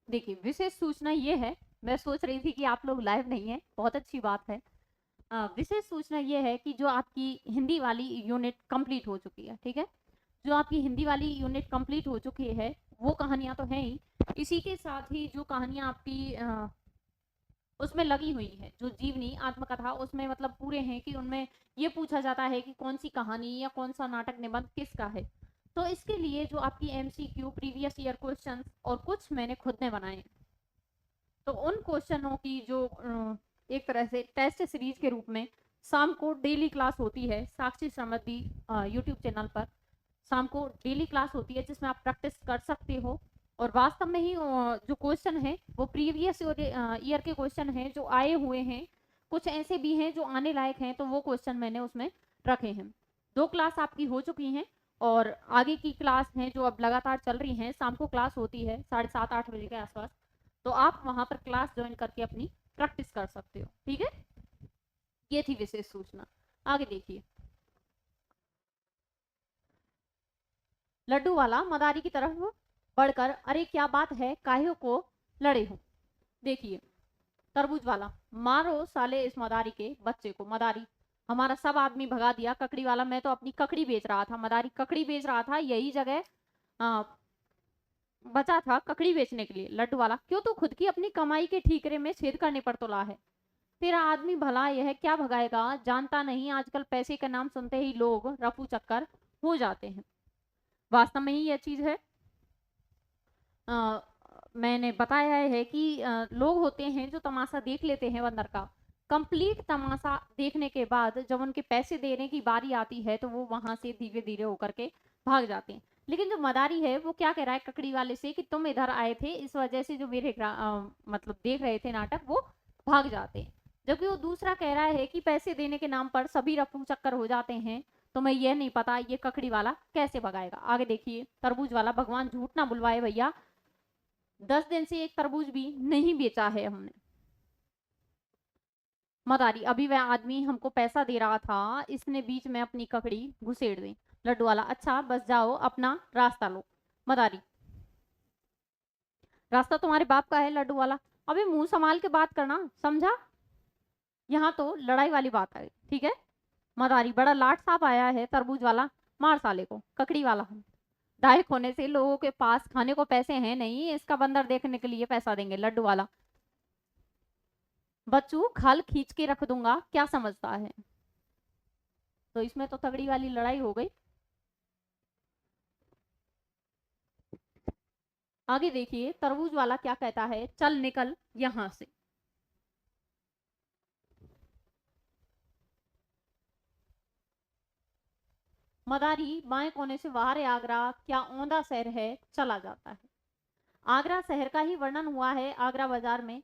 देखिए विशेष सूचना ये है, मैं सोच रही थी कि आप लोग लाइव नहीं है, बहुत अच्छी बात है। विशेष सूचना ये है कि जो आपकी हिंदी वाली यूनिट कंप्लीट हो चुकी है, ठीक है, जो आपकी हिंदी वाली यूनिट कंप्लीट हो चुकी है वो कहानियां तो हैं ही, इसी के साथ ही जो कहानियां आपकी उसमें लगी हुई है, जो जीवनी आत्मकथा उसमें मतलब पूरे हैं कि उनमें ये पूछा जाता है कि कौन सी कहानी या कौन सा नाटक निबंध किसका है। तो इसके लिए जो आपकी एमसीक्यू प्रीवियस ईयर क्वेश्चंस और कुछ मैंने खुद ने बनाए, तो उन क्वेश्चनों की जो एक तरह से टेस्ट सीरीज के रूप में शाम को डेली क्लास होती है साक्षी समृद्धि यूट्यूब चैनल पर, शाम को डेली क्लास होती है जिसमें आप प्रैक्टिस कर सकते हो। और वास्तव में ही जो क्वेश्चन है वो प्रीवियस ईयर के क्वेश्चन हैं जो आए हुए हैं, कुछ ऐसे भी हैं जो आने लायक हैं, तो वो क्वेश्चन मैंने उसमें रखे हैं। 2 क्लास आपकी हो चुकी हैं और आगे की क्लास हैं जो अब लगातार चल रही हैं, शाम को क्लास होती है 7:30-8 बजे के आसपास, तो आप वहां पर क्लास ज्वाइन करके अपनी प्रैक्टिस कर सकते हो, ठीक है। ये थी विशेष सूचना। आगे देखिए, लड्डू वाला मदारी की तरफ बढ़कर, अरे क्या बात है काहे को लड़े हो। देखिए, तरबूज वाला, मारो साले इस मदारी के बच्चे को, मदारी हमारा सब आदमी भगा दिया, ककड़ी वाला मैं तो अपनी ककड़ी बेच रहा था, मदारी ककड़ी बेच रहा था, यही जगह आ, बचा था ककड़ी बेचने के लिए। लड्डू वाला, क्यों तू खुद की अपनी कमाई के ठीकरे में छेद करने पर तुला है, तेरा आदमी भला यह क्या भगाएगा, जानता नहीं आजकल पैसे का नाम सुनते ही लोग रफू चक्कर हो जाते हैं। वास्तव में ही यह चीज है, मैंने बताया है कि लोग होते हैं जो तमाशा देख लेते हैं बंदर का, कंप्लीट तमाशा देखने के बाद जब उनके पैसे देने की बारी आती है तो वो वहां से धीरे धीरे होकर के भाग जाते हैं। लेकिन जो मदारी है वो क्या कह रहा है ककड़ी वाले से कि तुम इधर आए थे इस वजह से जो मेरे मतलब देख रहे थे नाटक वो भाग जाते हैं, जबकि वो दूसरा कह रहा है कि पैसे देने के नाम पर सभी रफू चक्कर हो जाते हैं, तो मैं ये नहीं पता ये ककड़ी वाला कैसे भगाएगा। आगे देखिए, तरबूज वाला, भगवान झूठ ना बुलवाए भैया, 10 दिन से एक तरबूज भी नहीं बेचा है हमने। मदारी, अभी वह आदमी हमको पैसा दे रहा था, इसने बीच में अपनी ककड़ी घुसेड़ दी। लड्डू वाला, अच्छा बस जाओ अपना रास्ता लो। मदारी, रास्ता तुम्हारे बाप का है लड्डू वाला। अबे मुंह संभाल के बात करना, समझा? यहाँ तो लड़ाई वाली बात आ गई, ठीक है। मदारी बड़ा लाट साहब आया है, तरबूज वाला मार साले को, ककड़ी वाला। दायक होने से लोगों के पास खाने को पैसे हैं नहीं, इसका बंदर देखने के लिए पैसा देंगे लड्डू वाला। बच्चू खल खींच के रख दूंगा, क्या समझता है? तो इसमें तो तगड़ी वाली लड़ाई हो गई। आगे देखिए तरबूज वाला क्या कहता है, चल निकल यहां से। मदारी बाएं कोने से बाहर है आगरा, क्या औंधा शहर है, चला जाता है। आगरा शहर का ही वर्णन हुआ है आगरा बाजार में।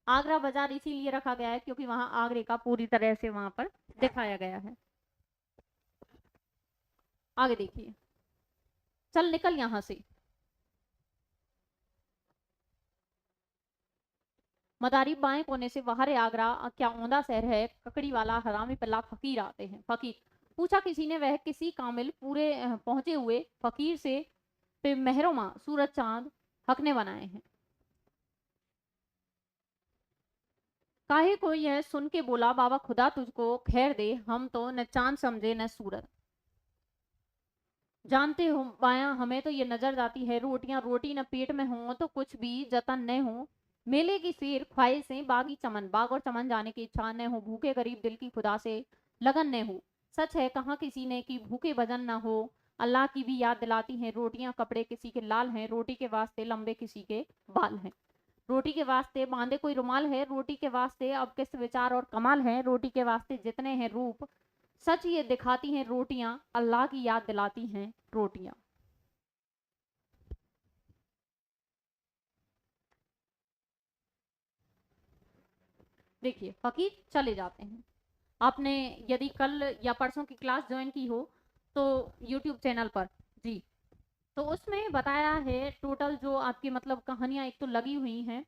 आगरा बाजार इसीलिए रखा गया है क्योंकि वहां आगरे का पूरी तरह से वहां पर दिखाया गया है। आगे देखिए, चल निकल यहां से। मदारी बाएं कोने से बाहर है आगरा, क्या औंधा शहर है, ककड़ी वाला हरामी पल्ला फकीर आते हैं। फकीर पूछा किसी ने, वह किसी कामिल पूरे पहुंचे हुए फकीर से, पे मेहरोमा सूरज चांद हक ने बनाए हैं। काहे को यह सुन के बोला, बाबा खुदा तुझको खैर दे, हम तो न चांद समझे न सूरज। जानते हो बाया, हमें तो ये नजर जाती है रोटियां रोटी न पेट में हो तो कुछ भी जतन न हो। मेले की सिर ख्वाहिशें बागी चमन, बाग और चमन जाने की इच्छा न हो। भूखे गरीब दिल की खुदा से लगन न हो। सच है कहा किसी ने कि भूखे भजन न हो। अल्लाह की भी याद दिलाती हैं रोटियां, कपड़े किसी के लाल हैं, रोटी के वास्ते लंबे किसी के बाल हैं। रोटी के वास्ते बांधे कोई रुमाल है, रोटी के वास्ते अब किस विचार और कमाल है। रोटी के वास्ते जितने हैं रूप, सच ये दिखाती हैं रोटियां, अल्लाह की याद दिलाती हैं रोटियां। देखिए फकीर चले जाते हैं। आपने यदि कल या परसों की क्लास ज्वाइन की हो तो यूट्यूब चैनल पर जी, तो उसमें बताया है टोटल जो आपकी मतलब कहानियां एक तो लगी हुई हैं,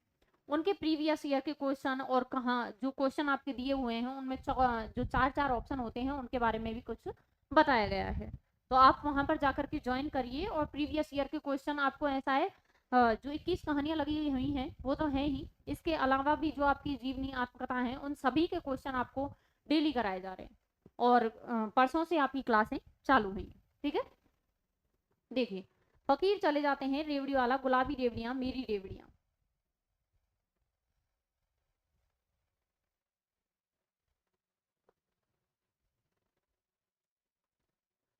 उनके प्रीवियस ईयर के क्वेश्चन और कहाँ जो क्वेश्चन आपके दिए हुए हैं उनमें जो चार चार ऑप्शन होते हैं उनके बारे में भी कुछ बताया गया है। तो आप वहां पर जाकर के ज्वाइन करिए और प्रीवियस ईयर के क्वेश्चन आपको ऐसा है, जो 21 कहानियां लगी हुई हैं वो तो है ही, इसके अलावा भी जो आपकी जीवनी आत्मकथा है उन सभी के क्वेश्चन आपको डेली कराए जा रहे हैं और परसों से आपकी क्लासें चालू हुई, ठीक है। देखिए फकीर चले जाते हैं, रेवड़ी वाला गुलाबी रेवड़ियां मेरी रेवड़ियां।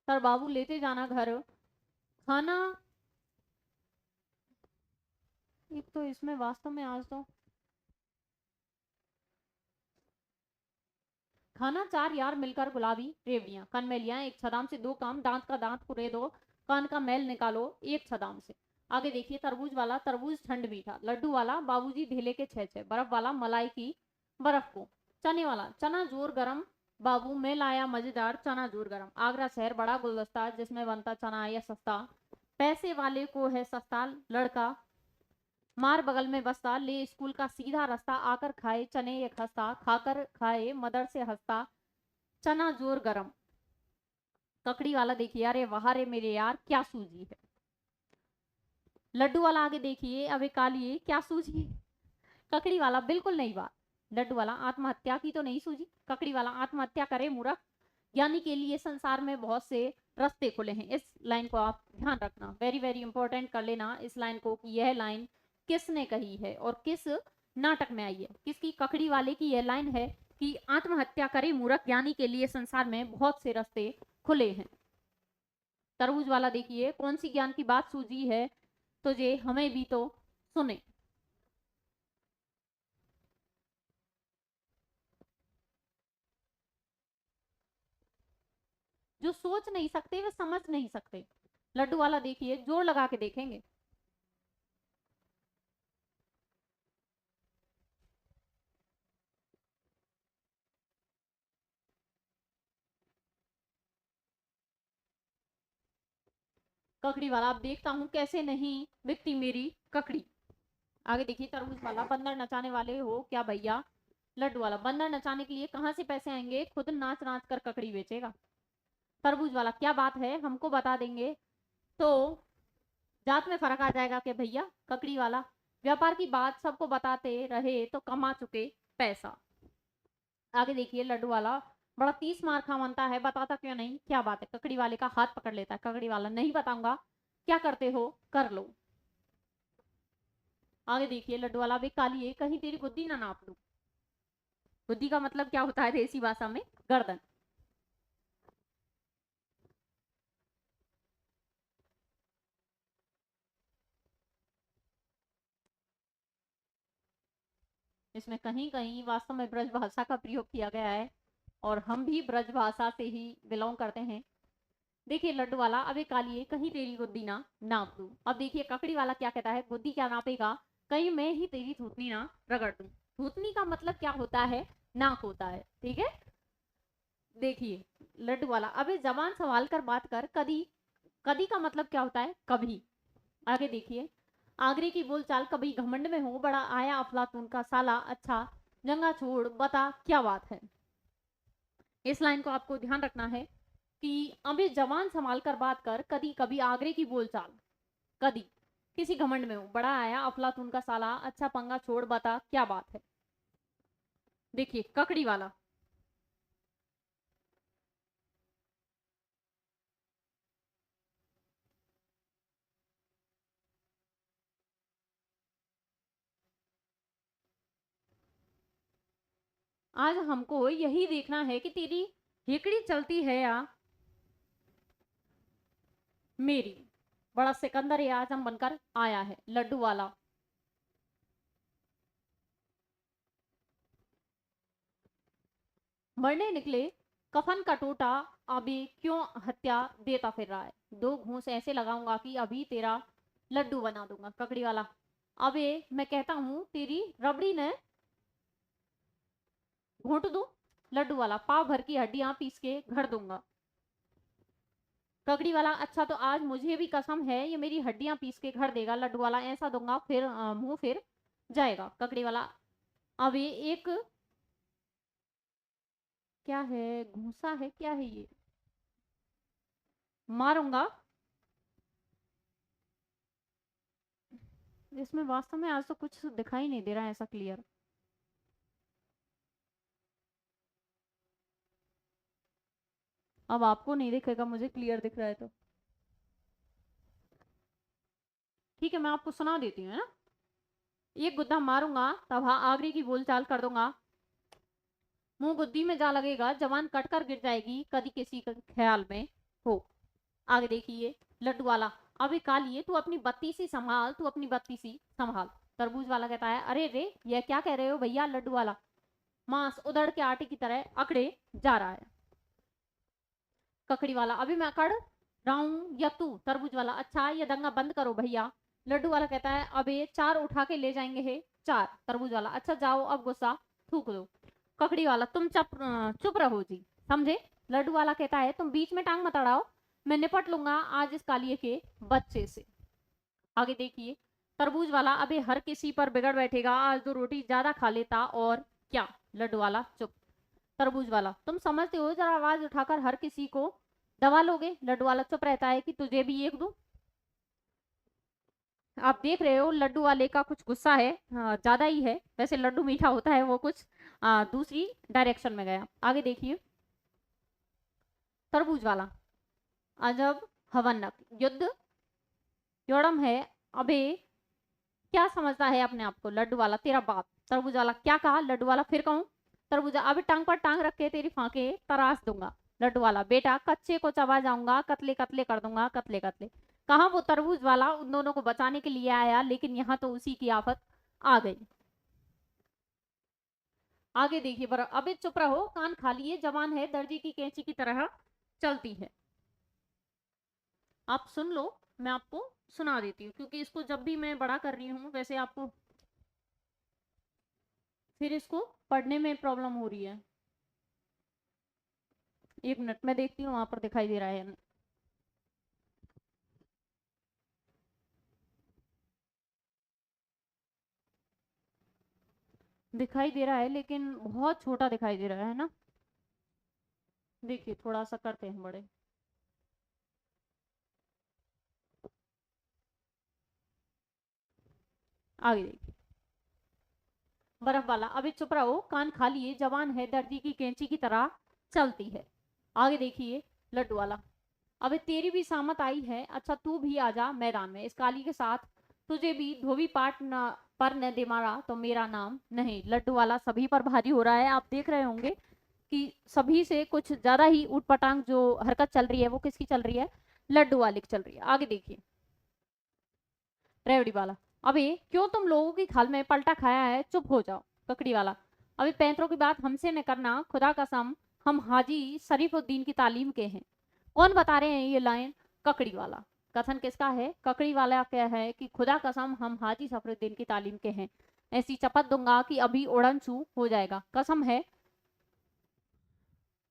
सर बाबू लेते जाना घर खाना। एक तो इसमें वास्तव में आज तो खाना चार यार मिलकर गुलाबी रेवड़ियां, कनमेलियां एक छदाम से दो काम, दांत का दांत कुरे दो, कान का मैल निकालो एक छदाम से। आगे देखिए तरबूज वाला, तरबूज ठंड मीठा। लड्डू वाला, बाबूजी ढेले के छह छह। बर्फ वाला, मलाई की बर्फ को। चने वाला, चना जोर गरम, बाबू मैं लाया मजेदार चना जोर गरम। आगरा शहर बड़ा गुलदस्ता, जिसमें बनता चना या सस्ता, पैसे वाले को है सस्ता लड़का, मार बगल में बसता, ले स्कूल का सीधा रास्ता, आकर खाए चने ये खस्ता, खाकर खाए मदर से हंसता, चना जोर गरम। ककड़ी वाला देखिए, अरे वाह रे मेरे यार क्या सूजी है। लड्डू वाला आगे देखिए, अबे कालिए क्या सूजी है। ककड़ी वाला बिल्कुल नहीं बात। लड्डू वाला आत्महत्या की तो नहीं सूझी। ककड़ी वाला आत्महत्या करे मूर्ख, ज्ञानी के लिए संसार में बहुत से रास्ते खुले हैं। इस लाइन को आप ध्यान रखना, वेरी वेरी इंपॉर्टेंट कर लेना इस लाइन को कि यह लाइन किसने कही है और किस नाटक में आई है। किसकी? ककड़ी वाले की यह लाइन है कि आत्महत्या करे मूर्ख, ज्ञानी के लिए संसार में बहुत से रास्ते खुले हैं। तरबूज वाला देखिए, कौन सी ज्ञान की बात सूझी है तुझे, हमें भी तो सुने। जो सोच नहीं सकते वे समझ नहीं सकते। लड्डू वाला देखिए, जोर लगा के देखेंगे। ककड़ी वाला, अब देखता हूँ कैसे नहीं बिकती मेरी ककड़ी। आगे देखिए तरबूज वाला, बंदर नचाने वाले हो क्या भैया। लड्डू वाला, बंदर नचाने के लिए कहाँ से पैसे आएंगे, खुद नाच नाच कर ककड़ी बेचेगा। तरबूज वाला, क्या बात है हमको बता देंगे तो जात में फर्क आ जाएगा कि भैया ककड़ी वाला व्यापार की बात सबको बताते रहे तो कमा चुके पैसा। आगे देखिए लड्डू वाला बड़ा 30 मार खा मानता है, बताता क्यों नहीं, क्या बात है। ककड़ी वाले का हाथ पकड़ लेता है, ककड़ी वाला नहीं बताऊंगा, क्या करते हो कर लो। आगे देखिए लड्डू वाला भी काली है, कहीं तेरी बुद्धि ना नाप लूं। बुद्धि का मतलब क्या होता है देसी भाषा में, गर्दन। इसमें कहीं कहीं वास्तव में ब्रज भाषा का प्रयोग किया गया है और हम भी ब्रज भाषा से ही बिलोंग करते हैं। देखिए लड्डू वाला अबे कालिए कहीं तेरी बुद्धि ना नाप दूं। अब देखिए ककड़ी वाला क्या कहता है, बुद्धि क्या नापेगा, कहीं मैं ही तेरी थूथनी ना रगड़ दूं। थूथनी का मतलब क्या होता है, नाक होता है, ठीक है। देखिए लड्डू वाला अबे जबान संभाल कर बात कर, कदी कदी का मतलब क्या होता है, कभी। आगे देखिए आगरे की बोलचाल, कभी घमंड में हो बड़ा आया अफलातून का साला, अच्छा जंगा छोड़ बता क्या बात है। इस लाइन को आपको ध्यान रखना है कि अबे जबान संभाल कर बात कर, कदी कभी आगरे की बोलचाल, कदी किसी घमंड में हो बड़ा आया अफलातून का साला, अच्छा पंगा छोड़ बता क्या बात है। देखिए ककड़ी वाला आज हमको यही देखना है कि तेरी हेकड़ी चलती है या मेरी। बड़ा सिकंदर ये आजम बनकर आया है लड्डू वाला। मरने निकले कफन का टोटा, अभी क्यों हत्या देता फिर रहा है। दो घूंस ऐसे लगाऊंगा कि अभी तेरा लड्डू बना दूंगा। ककड़ी वाला अबे मैं कहता हूं तेरी रबड़ी ने घोंट दूं। लड्डू वाला पाव भर की हड्डियां पीस के घड़ दूंगा। ककड़ी वाला अच्छा तो आज मुझे भी कसम है ये मेरी हड्डियां पीस के घर देगा। लड्डू वाला ऐसा दूंगा फिर मुंह फिर जाएगा। ककड़ी वाला अब ये एक क्या है, घूसा है क्या है ये, मारूंगा। इसमें वास्तव में आज तो कुछ दिखाई नहीं दे रहा है ऐसा क्लियर। अब आपको नहीं दिखेगा, मुझे क्लियर दिख रहा है तो ठीक है, मैं आपको सुना देती हूँ, है ना। एक गुद्दा मारूंगा तब हाँ आगरी की बोलचाल कर दूंगा, मुंह गुद्दी में जा लगेगा, जवान कट कर गिर जाएगी कभी किसी के ख्याल में हो। आगे देखिए लड्डू वाला अबे कालिए तू अपनी बत्ती सी संभाल, तू अपनी बत्ती सी संभाल। तरबूज वाला कहता है अरे रे ये क्या कह रहे हो भैया। लड्डू वाला मांस उधड़ के आटे की तरह अकड़े जा रहा है। ककड़ी वाला अभी मैं अकड़ रहा हूं या तू। तरबूज वाला अच्छा ये दंगा बंद करो भैया। लड्डू वाला कहता है अबे चार उठा के ले जाएंगे है चार। तरबूज वाला अच्छा जाओ अब गुस्सा थूक दो। ककड़ी वाला तुम चुप रहो जी, समझे। लड्डू वाला कहता है तुम बीच में टांग मत अड़ाओ, मैं निपट लूंगा आज इस कालिए के बच्चे से। आगे देखिए तरबूज वाला अबे हर किसी पर बिगड़ बैठेगा, आज दो रोटी ज्यादा खा लेता और क्या। लड्डू वाला चुप। तरबूज वाला तुम समझते हो जरा आवाज उठाकर हर किसी को दबा लोगे। लड्डू वाला चुप रहता है कि तुझे भी एक दूं। आप देख रहे हो लड्डू वाले का कुछ गुस्सा है, ज्यादा ही है। वैसे लड्डू मीठा होता है, वो कुछ दूसरी डायरेक्शन में गया। आगे देखिए तरबूज वाला अजब हवनक युद्ध योड़म है, अबे क्या समझता है अपने आप को। लड्डू वाला तेरा बाप। तरबूज वाला क्या कहा। लड्डू वाला फिर कहूं। तरबूज अभी टांग पर टांग रख के तेरी फांके तराश दूंगा। लड्डू वाला बेटा कच्चे को चबा जाऊंगा, कतले कतले कर दूंगा, कतले कतले। कहा वो तरबूज वाला उन दोनों को बचाने के लिए आया, लेकिन यहाँ तो उसी की आफत आ गई। आगे देखिए पर अबे चुप रहो, कान खा लिए, जवान है दर्जी की कैंची की तरह चलती है। आप सुन लो, मैं आपको सुना देती हूँ क्योंकि इसको जब भी मैं बड़ा कर रही हूँ वैसे आपको फिर इसको पढ़ने में प्रॉब्लम हो रही है। एक मिनट में देखती हूँ वहां पर दिखाई दे रहा है। दिखाई दे रहा है लेकिन बहुत छोटा दिखाई दे रहा है ना। देखिए थोड़ा सा करते हैं बड़े। आगे देखिए, बर्फ वाला, अभी चुप रहो, कान खा लिए, जवान है, दर्जी की कैंची की तरह चलती है। आगे देखिए, लड्डू वाला, अबे तेरी भी सामत आई है, अच्छा तू भी आजा मैदान में, इस काली के साथ तुझे भी धोबी पाट न पर न दे मारा तो मेरा नाम नहीं। लड्डू वाला सभी पर भारी हो रहा है। आप देख रहे होंगे कि सभी से कुछ ज्यादा ही उटपटांग जो हरकत चल रही है वो किसकी चल रही है, लड्डू वाले की चल रही है। आगे देखिए, रेवड़ी वाला, अबे क्यों तुम लोगों की खाल में पलटा खाया है, चुप हो जाओ। ककड़ी वाला, अबे पैंतरों की बात हमसे न करना, खुदा कसम हम हाजी शरीफुद्दीन की तालीम के हैं। कौन बता रहे हैं ये लाइन, ककड़ी वाला। कथन किसका है, ककड़ी वाला क्या है कि खुदा कसम हम हाजी सफरुद्दीन की तालीम के हैं, ऐसी चपत दूंगा कि अभी उड़न छू हो जाएगा। कसम है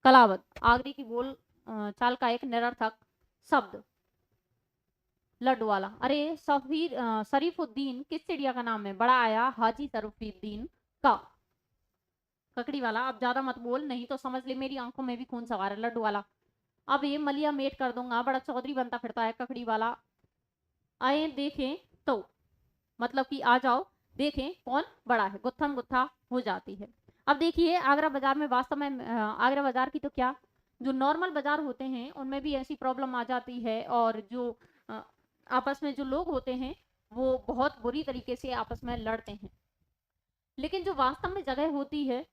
कलावत, आगरी की बोल चाल का एक निरर्थक शब्द। लड्डू वाला, अरे शरीफुद्दीन किस चिड़िया का नाम है, बड़ा आया हाजी शरीफुद्दीन का। ककड़ी वाला, अब ज्यादा मत बोल नहीं तो समझ ले मेरी आंखों में भी खून सवार है। लड्डू वाला, अब ये मलिया मेट कर दूंगा, बड़ा चौधरी बनता फिरता है। ककड़ी वाला, आए देखें तो, मतलब कि आ जाओ देखें कौन बड़ा है, गुत्थम गुत्था हो जाती है। अब देखिए, आगरा बाजार में वास्तव में आगरा बाजार की तो क्या, जो नॉर्मल बाजार होते हैं उनमें भी ऐसी प्रॉब्लम आ जाती है, और जो आपस में जो लोग होते हैं वो बहुत बुरी तरीके से आपस में लड़ते हैं। लेकिन जो वास्तव में जगह होती है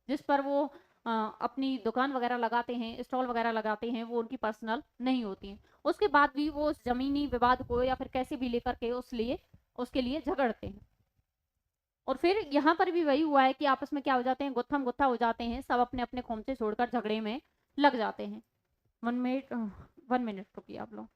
जिस पर वो अपनी दुकान वगैरह लगाते हैं, स्टॉल वगैरह लगाते हैं, वो उनकी पर्सनल नहीं होती हैं। उसके बाद भी वो उस जमीनी विवाद को या फिर कैसे भी लेकर के उसके लिए झगड़ते हैं। और फिर यहाँ पर भी वही हुआ है कि आपस में क्या हो जाते हैं, गुत्थम गुत्था हो जाते हैं, सब अपने अपने खोमचे छोड़कर झगड़े में लग जाते हैं। 1 मिनट 1 मिनट रुकिए आप लोग।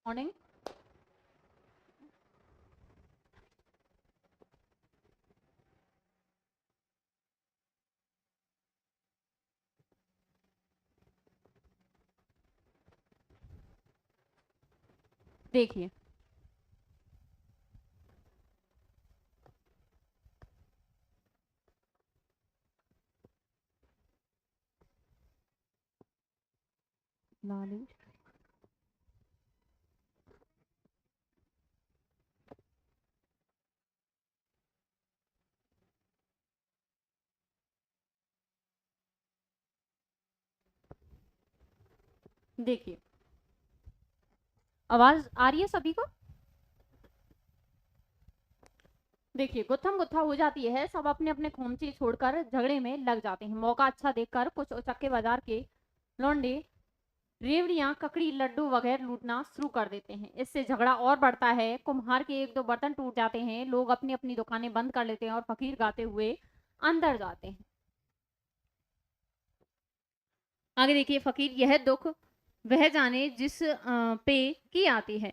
मॉर्निंग, देखिए लाली, देखिए आवाज आ रही है सभी को। देखिए गुत्थम गुत्था हो जाती है, सब अपने अपने खोमचे छोड़कर झगड़े में लग जाते हैं। मौका अच्छा देखकर कुछ उचक्के बाजार के लौंडे रेवड़ियां, ककड़ी, लड्डू वगैरह लूटना शुरू कर देते हैं। इससे झगड़ा और बढ़ता है, कुम्हार के एक दो बर्तन टूट जाते हैं, लोग अपनी अपनी दुकानें बंद कर लेते हैं और फकीर गाते हुए अंदर जाते हैं। आगे देखिए, फकीर यह दुख वह जाने जिस पे की आती है,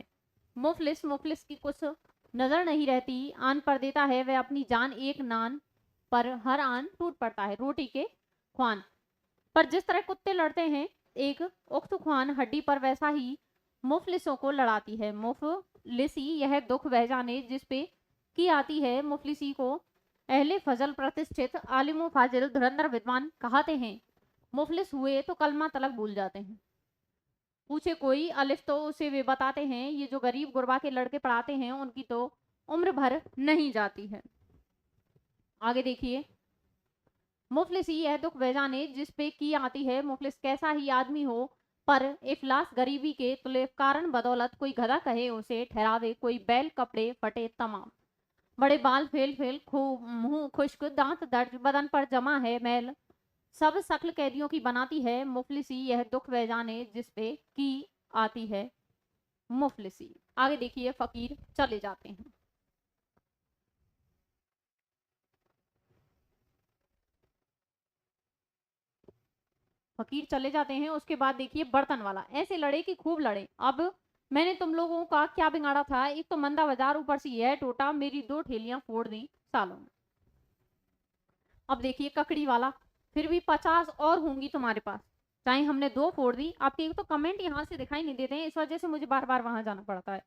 मुफलिस मुफलिस की कुछ नजर नहीं रहती, आन पर देता है वह अपनी जान, एक नान पर हर आन टूट पड़ता है। रोटी के ख्वान पर जिस तरह कुत्ते लड़ते हैं एक उक्त ख्वान हड्डी पर, वैसा ही मुफलिसों को लड़ाती है। मुफलिसी यह दुख वह जाने जिस पे की आती है, मुफलिसी को अहले फजल प्रतिष्ठित आलिमो फाजिल धुरंधर विद्वान कहाते हैं, मुफलिस हुए तो कलमा तलक भूल जाते हैं। पूछे कोई अलिफ तो उसे वे बताते हैं, ये जो गरीब गुरबा के लड़के पढ़ाते हैं उनकी तो उम्र भर नहीं जाती है। आगे देखिए, मुफलिसी यह दुख बेजाने जिस पे की आती है, मुफलिस कैसा ही आदमी हो पर इफलास गरीबी के तुले कारण बदौलत कोई गधा कहे उसे ठहरावे कोई बैल कपड़े फटे तमाम। बड़े बाल फेल फेल खूब मुंह खुश्क दांत दर्ज बदन पर जमा है मैल, सब शक्ल कैदियों की बनाती है मुफलिसी यह दुख बेजाने जिस पे की आती है मुफलिसी। आगे देखिए, फकीर चले जाते हैं। फकीर चले जाते हैं, उसके बाद देखिए बर्तन वाला ऐसे लड़े कि खूब लड़े। अब मैंने तुम लोगों का क्या बिगाड़ा था, एक तो मंदा बाजार ऊपर से यह टोटा, मेरी 2 ठेलियां फोड़ दी सालों में। अब देखिए ककड़ी वाला, फिर भी 50 और होंगी तुम्हारे पास, चाहे हमने 2 फोड़ दी। आपके एक तो कमेंट यहाँ से दिखाई नहीं देते हैं, इस वजह से मुझे बार बार वहां जाना पड़ता है।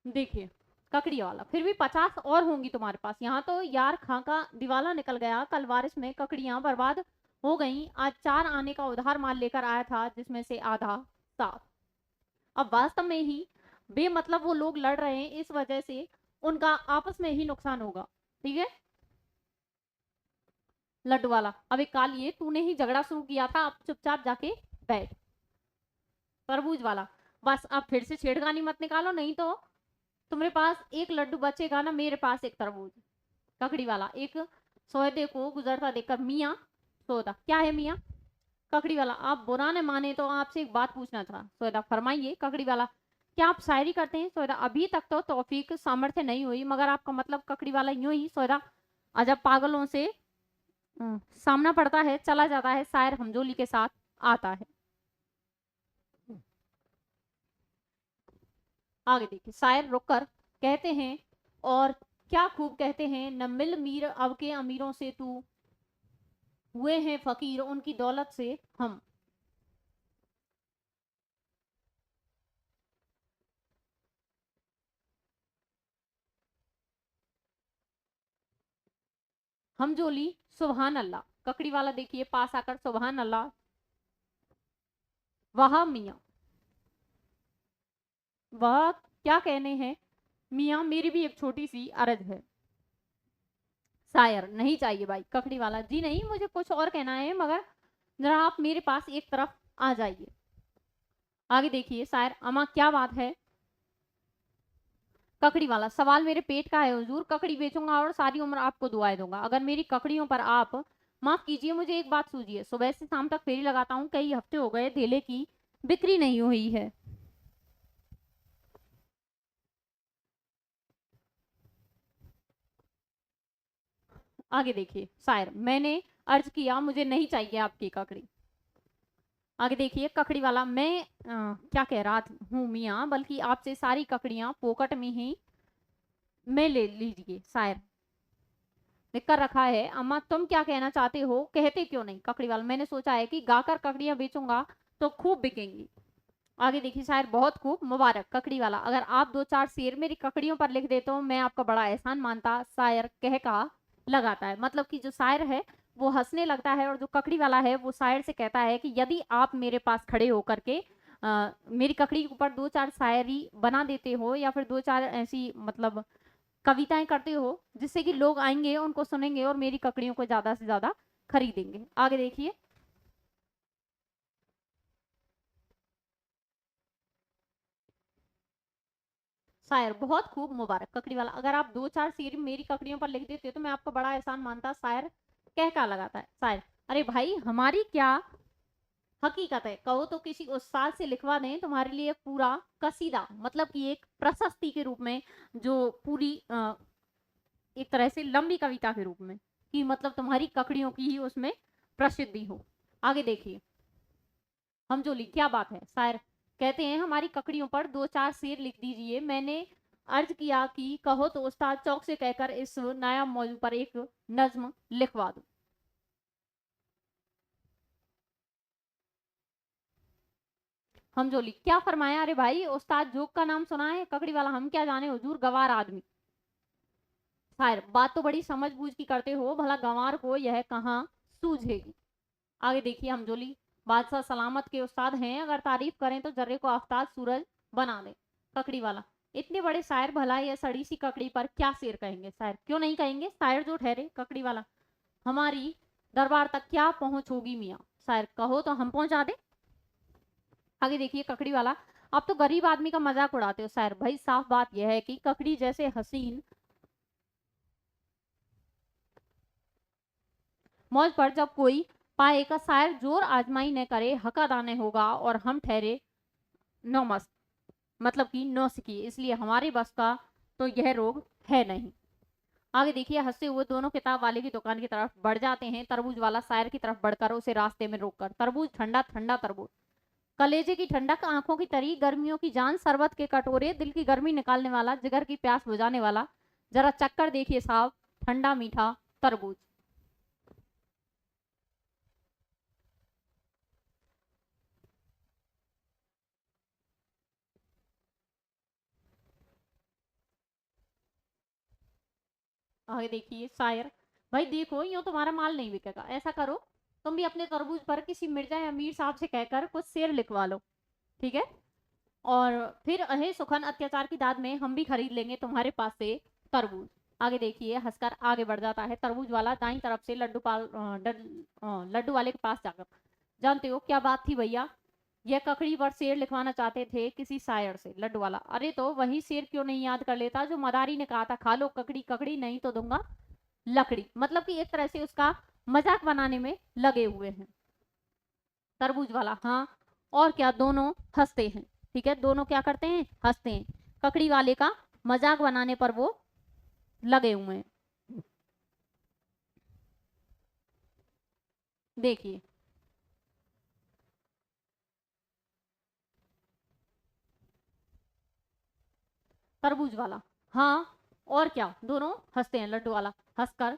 देखिए ककड़ी वाला, फिर भी 50 और होंगी तुम्हारे पास। यहाँ तो यार खां का दिवाला निकल गया, कल बारिश में ककड़ियां बर्बाद हो गई, आज 4 आने का उधार माल लेकर आया था जिसमें से आधा साफ। अब वास्तव में ही बेमतलब वो लोग लड़ रहे हैं, इस वजह से उनका आपस में ही नुकसान होगा। ठीक है। लड्डू वाला, अब एक काल ये तूने ही झगड़ा शुरू किया था, अब चुपचाप जाके बैठ। तरबूज वाला, बस अब फिर से छेड़खानी मत निकालो, नहीं तो तुम्हारे पास एक लड्डू बचेगा ना, मेरे पास एक तरबूज। ककड़ी वाला, एक सौदे को गुजरता देखकर मियाँ, सौदा क्या है मियाँ? ककड़ी वाला, आप बुरा न माने तो आपसे एक बात पूछना था। सौदा फरमाइए। ककड़ी वाला, क्या आप शायरी करते हैं? सौदा, अभी तक तो तौफीक सामर्थ्य नहीं हुई, मगर आपका मतलब? ककड़ी वाला, यूं ही। सौदा, अजब पागलों से सामना पड़ता है, चला जाता है, शायर हमजोली के साथ आता है। आगे देखिए, शायर रुककर कहते हैं, और क्या खूब कहते हैं, न मिल मीर अब के अमीरों से तू, हुए हैं फकीर उनकी दौलत से हम। हमजोली, सुबहान अल्लाह। ककड़ी वाला देखिए पास आकर, सुबहान अल्लाह। वह मियाँ, वह क्या कहने हैं मियाँ, मेरी भी एक छोटी सी अर्ज है। शायर, नहीं चाहिए भाई। ककड़ी वाला, जी नहीं, मुझे कुछ और कहना है, मगर जरा आप मेरे पास एक तरफ आ जाइए। आगे देखिए शायर, अमा क्या बात है? ककड़ी वाला, सवाल मेरे पेट का है हुजूर, ककड़ी बेचूंगा और सारी उम्र आपको दुआएं दूंगा, अगर मेरी ककड़ियों पर आप माफ कीजिए, मुझे एक बात सूझिए, सुबह से शाम तक फेरी लगाता हूँ, कई हफ्ते हो गए धेले की बिक्री नहीं हुई है। आगे देखिए शायर, मैंने अर्ज किया मुझे नहीं चाहिए आपकी ककड़ी। आगे देखिए ककड़ी वाला, मैं क्या कह रहा हूँ मियाँ, बल्कि आपसे सारी ककड़ियां पोकट में ही मैं ले लीजिए। शायर, लिख कर रखा है, अम्मा तुम क्या कहना चाहते हो, कहते क्यों नहीं? ककड़ी वाला, मैंने सोचा है कि गाकर ककड़ियां बेचूंगा तो खूब बिकेंगी। आगे देखिए शायर, बहुत खूब मुबारक। ककड़ी वाला, अगर आप 2-4 शेर मेरी ककड़ियों पर लिख दे तो मैं आपका बड़ा एहसान मानता। शायर कह का लगाता है, मतलब कि जो शायर है वो हंसने लगता है, और जो ककड़ी वाला है वो शायर से कहता है कि यदि आप मेरे पास खड़े होकर के मेरी ककड़ी के ऊपर 2-4 शायरी बना देते हो, या फिर 2-4 ऐसी मतलब कविताएं करते हो, जिससे कि लोग आएंगे उनको सुनेंगे और मेरी ककड़ियों को ज्यादा से ज्यादा खरीदेंगे। आगे देखिए शायर, बहुत खूब मुबारक। ककड़ी वाला, अगर आप 2-4 शेर मेरी ककड़ियों पर लिख देते तो मैं आपका बड़ा एहसान मानता। शायर कह का लगाता है। शायर, अरे भाई हमारी क्या हकीकत है, कहो तो किसी उस्ताद से लिखवा दें तुम्हारे लिए पूरा कसीदा, मतलब कि एक प्रशस्ति के रूप में, जो पूरी एक तरह से लंबी कविता के रूप में, कि मतलब तुम्हारी ककड़ियों की ही उसमें प्रसिद्धि हो। आगे देखिए, हम जो क्या बात है? शायर कहते हैं, हमारी ककड़ियों पर 2-4 शेर लिख दीजिए। मैंने अर्ज किया कि कहो तो उस्ताद चौक से कहकर इस नया मौजू पर एक नज्म लिखवा दो। हमजोली। क्या फरमाया? अरे भाई उस्ताद जोक का नाम सुना है? ककड़ी वाला, हम क्या जाने हुजूर, गवार आदमी। शायर, बात तो बड़ी समझ बूझ की करते हो, भला गंवार को यह कहाँ सूझेगी। आगे देखिए हमजोली। बादशाह सलामत के उस्ताद हैं, अगर तारीफ करें तो जर्रे को आफ्ताब सूरज बना दे। ककड़ी वाला, इतने बड़े शायर, भला ये सड़ी सी ककड़ी पर क्या शेर कहेंगे? शायर क्यों नहीं कहेंगे, शायर जो ठहरे। ककड़ी वाला, हमारी दरबार तक क्या पहुंच होगी मियाँ? शायर, कहो तो हम पहुंचा दे। आगे देखिए ककड़ी वाला, आप तो गरीब आदमी का मजाक उड़ाते हो। शायर, भाई साफ बात यह है कि ककड़ी जैसे हसीन मौज पर जब कोई पाएगा, शायर जोर आजमाई न करे, हका दाने होगा और हम ठहरे नौ मस्त, मतलब कि नौसिखी, इसलिए हमारे बस का तो यह रोग है नहीं। आगे देखिए हंसते हुए दोनों किताब वाले की दुकान की तरफ बढ़ जाते हैं। तरबूज वाला शायर की तरफ बढ़कर उसे रास्ते में रोककर, तरबूज ठंडा ठंडा तरबूज, कलेजे की ठंडक, आंखों की तरी, गर्मियों की जान, शरबत के कटोरे, दिल की गर्मी निकालने वाला, जिगर की प्यास बुझाने वाला, जरा चक्कर देखिए साहब, ठंडा मीठा तरबूज। आगे देखिए शायर, भाई देखो यूं तुम्हारा माल नहीं बिकेगा, ऐसा करो तुम भी अपने तरबूज पर किसी मिर्जा या मीर साहब से कहकर कुछ शेर लिखवा लो, ठीक है? और फिर अहे सुखन अत्याचार की दाद में हम भी खरीद लेंगे तुम्हारे पास से तरबूज। आगे देखिए हंसकर आगे बढ़ जाता है तरबूज वाला दाई तरफ से लड्डू वाले के पास जाकर, जानते हो क्या बात थी भैया? यह ककड़ी पर शेर लिखवाना चाहते थे किसी शायर से। लड्डू वाला, अरे तो वही शेर क्यों नहीं याद कर लेता जो मदारी ने कहा था, खा लो ककड़ी ककड़ी नहीं तो दूंगा लकड़ी। मतलब कि एक तरह से उसका मजाक बनाने में लगे हुए हैं। तरबूज वाला, हाँ और क्या, दोनों हंसते हैं। ठीक है, दोनों क्या करते हैं, हंसते हैं। ककड़ी वाले का मजाक बनाने पर वो लगे हुए हैं। देखिए तरबूज वाला, हाँ और क्या, दोनों हंसते हैं। लड्डू वाला हंसकर,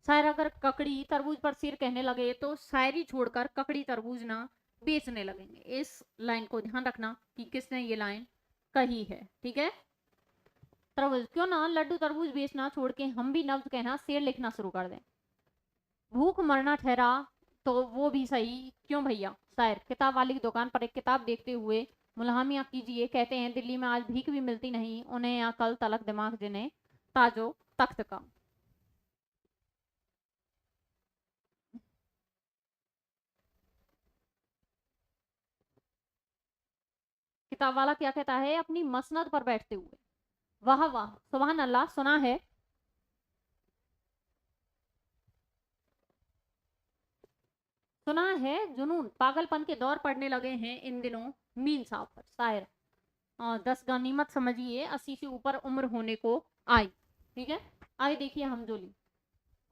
शायर अगर ककड़ी तरबूज पर सिर कहने लगे तो शायरी छोड़कर ककड़ी तरबूज ना बेचने लगेंगे। इस लाइन को ध्यान रखना कि किसने ये लाइन कही है, ठीक है? तरबूज, क्यों ना लड्डू तरबूज बेचना छोड़ के हम भी नब्ज कहना शेर लिखना शुरू कर दें। भूख मरना ठहरा तो वो भी सही क्यों भैया? शायर, किताब वाले की दुकान पर एक किताब देखते हुए, मुलाहमिया कीजिए, कहते हैं दिल्ली में आज भीख भी मिलती नहीं उन्हें, या कल तलक दिमाग जिन्हें ताजो तख्त का। किताब वाला क्या कहता है अपनी मसनद पर बैठते हुए? वाह वाह, सुबहान अल्लाह, सुना है, सुना है जुनून पागलपन के दौर पड़ने लगे हैं इन दिनों मीन साहब पर। शायर, 10 गनीमत समझिए 80 से ऊपर उम्र होने को आई। ठीक है, आगे देखिए हमजोली।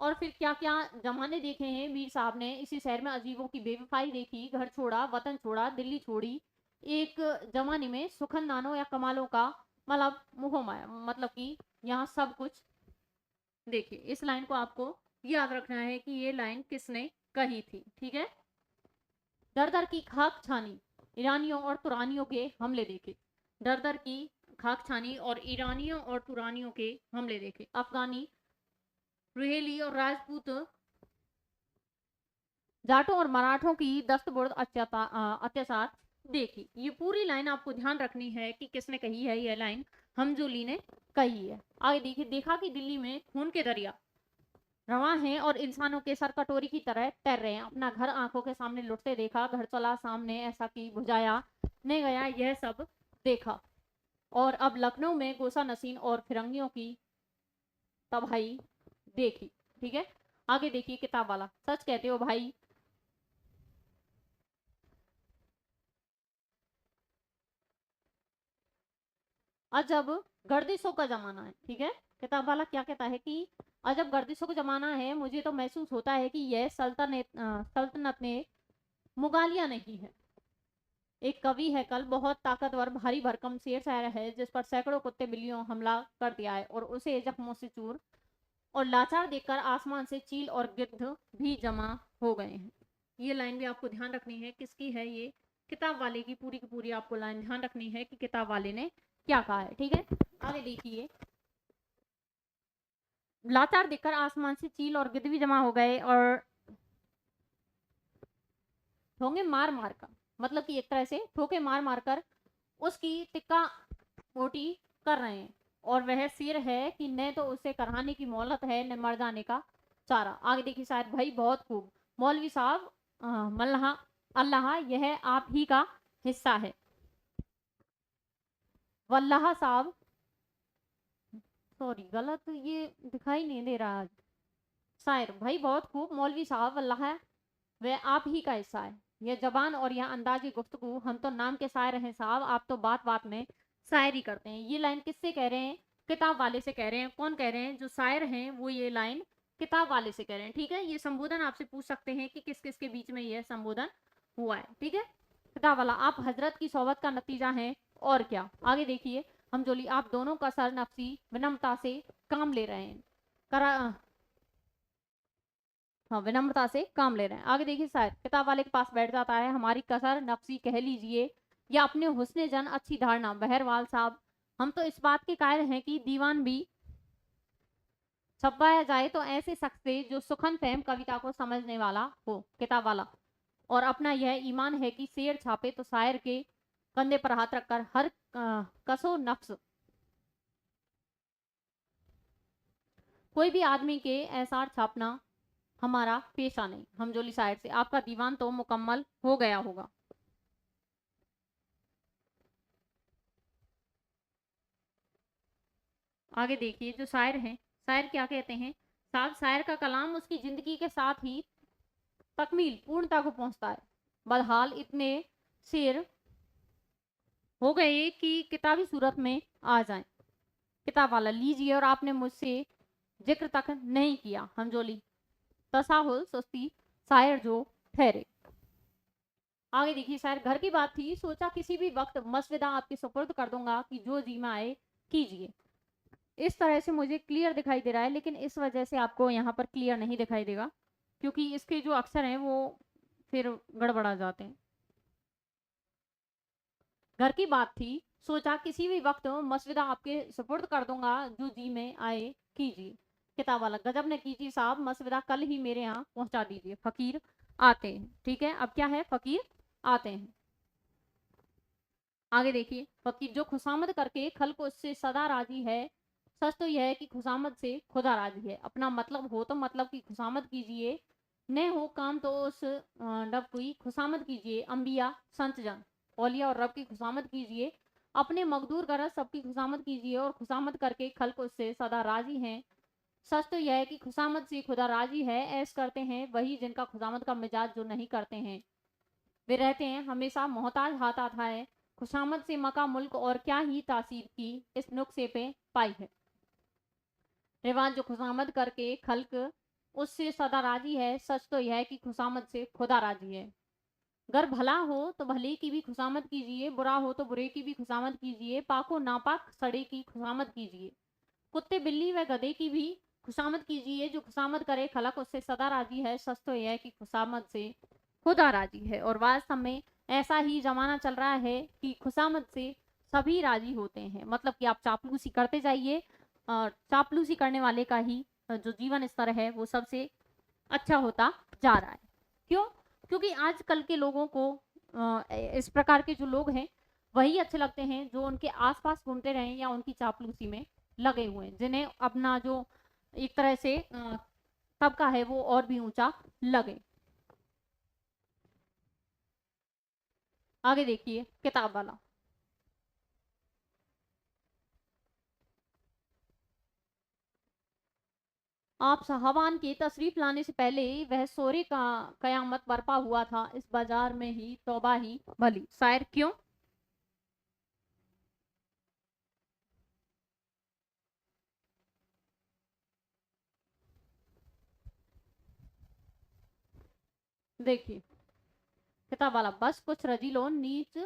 और फिर क्या क्या जमाने देखे हैं मीर साहब ने, इसी शहर में अजीबों की बेवफाई देखी, घर छोड़ा वतन छोड़ा दिल्ली छोड़ी, एक जमाने में सुखन नानो या कमालों का मतलब मुंह माया, मतलब कि यहाँ सब कुछ। देखिए इस लाइन को आपको याद रखना है कि ये लाइन किसने कही थी, ठीक है? दर दर की खाक छानी, ईरानियों और तुरानियों के हमले देखे। दर दर की खाक छानी और ईरानियों और तुरानियों के हमले देखे। अफगानी, रुहेली और राजपूत, जाटों और मराठों की दस्तबुर्द अत्याचार देखी। ये पूरी लाइन आपको ध्यान रखनी है कि किसने कही है यह लाइन, हमजोली ने कही है। आगे देखिए, देखा कि दिल्ली में खून के दरिया रवा हैं और इंसानों के सर कटोरी की तरह तैर रहे हैं, अपना घर आंखों के सामने लुटते देखा, घर चला सामने ऐसा कि बुझाया नहीं गया, यह सब देखा। और अब लखनऊ में गोसा नसीन और फिरंगियों की तबाही देखी। ठीक है, आगे देखिए किताब वाला, सच कहते हो भाई, अजब गर्दिशों का जमाना है। ठीक है, किताब वाला क्या कहता है कि अजब गर्दिशों का जमाना है, मुझे तो महसूस होता है कि यह सल्तनत ने मुगालिया नहीं है। एक कवि है कल बहुत ताकतवर भारी भरकम शेर शायर है जिस पर सैकड़ों कुत्ते बिल्लियों हमला कर दिया है और उसे जख्मों से चूर और लाचार देखकर आसमान से चील और गिद्ध भी जमा हो गए हैं। ये लाइन भी आपको ध्यान रखनी है, किसकी है ये? किताब वाले की पूरी आपको लाइन ध्यान रखनी है कि किताब वाले ने क्या कहा है। ठीक है, आगे देखिए। लाचार देखकर आसमान से चील और गिद्ध भी जमा हो गए और ठोंगे मार मार कर, मतलब कि एक तरह से ठोके मार मार कर उसकी टिक्का मोटी कर रहे हैं। और वह सिर है कि न तो उसे कराने की मोहलत है न मर जाने का चारा। आगे देखिए शायद, भाई बहुत खूब मौलवी साहब, मल्लाह अल्लाह यह आप ही का हिस्सा है। वल्लाह साहब, सॉरी गलत ये दिखाई नहीं दे रहा आज। शायर, भाई बहुत खूब मौलवी साहब, अल्लाह वह आप ही का हिस्सा है। यह जबान और यह अंदाजी गुफ्तगू, हम तो नाम के शायर हैं साहब, आप तो बात बात में शायरी करते हैं। ये लाइन किससे कह रहे हैं? किताब वाले से कह रहे हैं। कौन कह रहे हैं? जो शायर हैं वो ये लाइन किताब वाले से कह रहे हैं। ठीक है, ये संबोधन आपसे पूछ सकते हैं कि किस किस के बीच में यह संबोधन हुआ है। ठीक है, किताब वाला, आप हजरत की सोबत का नतीजा है और क्या। आगे देखिए, हम जोली, आप दोनों का सर नफसी विनम्रता से काम ले रहे हैं। करा हाँ, विनम्रता से काम ले रहे हैं। आगे देखिए शायद, किताब वाले के पास बैठ जाता है। हमारी कसर नफसी कह लीजिए या अपने हुस्ने जन अच्छी धारणा। बहरवाल साहब, हम तो इस बात के कायल हैं कि दीवान भी छपवाया जाए तो ऐसे शख्स से जो सुखन फहम कविता को समझने वाला हो। किताब वाला, और अपना यह ईमान है कि शेर छापे तो शायर के कंधे पर हाथ रखकर हर कसो नफ्स कोई भी आदमी के एसार छापना हमारा पेशा नहीं। हमजोली शायर से, आपका दीवान तो मुकम्मल हो गया होगा। आगे देखिए, जो शायर हैं, शायर क्या कहते हैं साहब, शायर का कलाम उसकी जिंदगी के साथ ही तकमील पूर्णता को पहुंचता है। बहरहाल इतने शेर हो गए कि किताबी सूरत में आ जाएं। किताब वाला, लीजिए, और आपने मुझसे जिक्र तक नहीं किया। हमजोली, तसाहुल सुस्ती शायर जो ठहरे। आगे देखिए शायर, घर की बात थी, सोचा किसी भी वक्त मसविदा आपके सुपुर्द कर दूंगा कि जो जी में आए कीजिए। इस तरह से मुझे क्लियर दिखाई दे रहा है, लेकिन इस वजह से आपको यहाँ पर क्लियर नहीं दिखाई देगा क्योंकि इसके जो अक्षर हैं वो फिर गड़बड़ा जाते हैं। घर की बात थी, सोचा किसी भी वक्त मसविदा आपके सुपुर्द कर दूंगा, जो जी में आए कीजिए। किताब वाला, गजब ने कीजिए साहब, मसविदा कल ही मेरे यहाँ पहुंचा दीजिए। फकीर आते हैं। ठीक है, अब क्या है, फकीर आते हैं। आगे देखिए, फकीर, जो खुशामद करके खल्क उससे सदा राजी है, सच तो यह है कि खुशामद से खुदा राजी है। अपना मतलब हो तो मतलब की खुशामद कीजिए, न हो काम तो उस रब की खुशामद कीजिए। अंबिया संत जन औलिया और रब की खुशामद कीजिए, अपने मकदूर गरज सबकी खुशामद कीजिए, और खुशामद करके खल्क उससे सदा राजी हैं। सच तो यह है कि खुशामद से खुदा राजी है। ऐस करते हैं वही जिनका खुशामद का मिजाज जो नहीं करते हैं, वे रहते हैं हमेशा मोहताज हाथ आता है। खुशामद से मका मुल्क और क्या ही तासीर की इस नुक्से पे पाई है। रिवाज, जो खुशामद करके खल्क उससे सदा राजी है, सच तो यह है कि खुशामद से खुदा राजी है। गर भला हो तो भले की भी खुशामद कीजिए, बुरा हो तो बुरे की भी खुशामद कीजिए, पाको नापाक सड़े की खुशामद कीजिए। कुत्ते बिल्ली व गधे की भी खुशामद कीजिए, जो खुशामद करे खलक उससे सदा राजी है। सच तो यह है कि खुशामद से खुदा राजी है। और वास्तव में ऐसा ही जमाना चल रहा है कि खुशामद से सभी राजी होते हैं। मतलब कि आप चापलूसी करते जाइए, चापलूसी करने वाले का ही जो जीवन स्तर है वो सबसे अच्छा होता जा रहा है। क्यों? क्योंकि आजकल के लोगों को इस प्रकार के जो लोग हैं वही अच्छे लगते हैं जो उनके आसपास घूमते रहें या उनकी चापलूसी में लगे हुए हैं, जिन्हें अपना जो एक तरह से तबका है वो और भी ऊंचा लगे। आगे देखिए, किताब वाला, आप साहबान के तशरीफ लाने से पहले वह सोरे का कयामत बरपा हुआ था, इस बाजार में ही तौबा ही भली। शायर, क्यों? देखिए किताब वाला, बस कुछ रजीलों नीच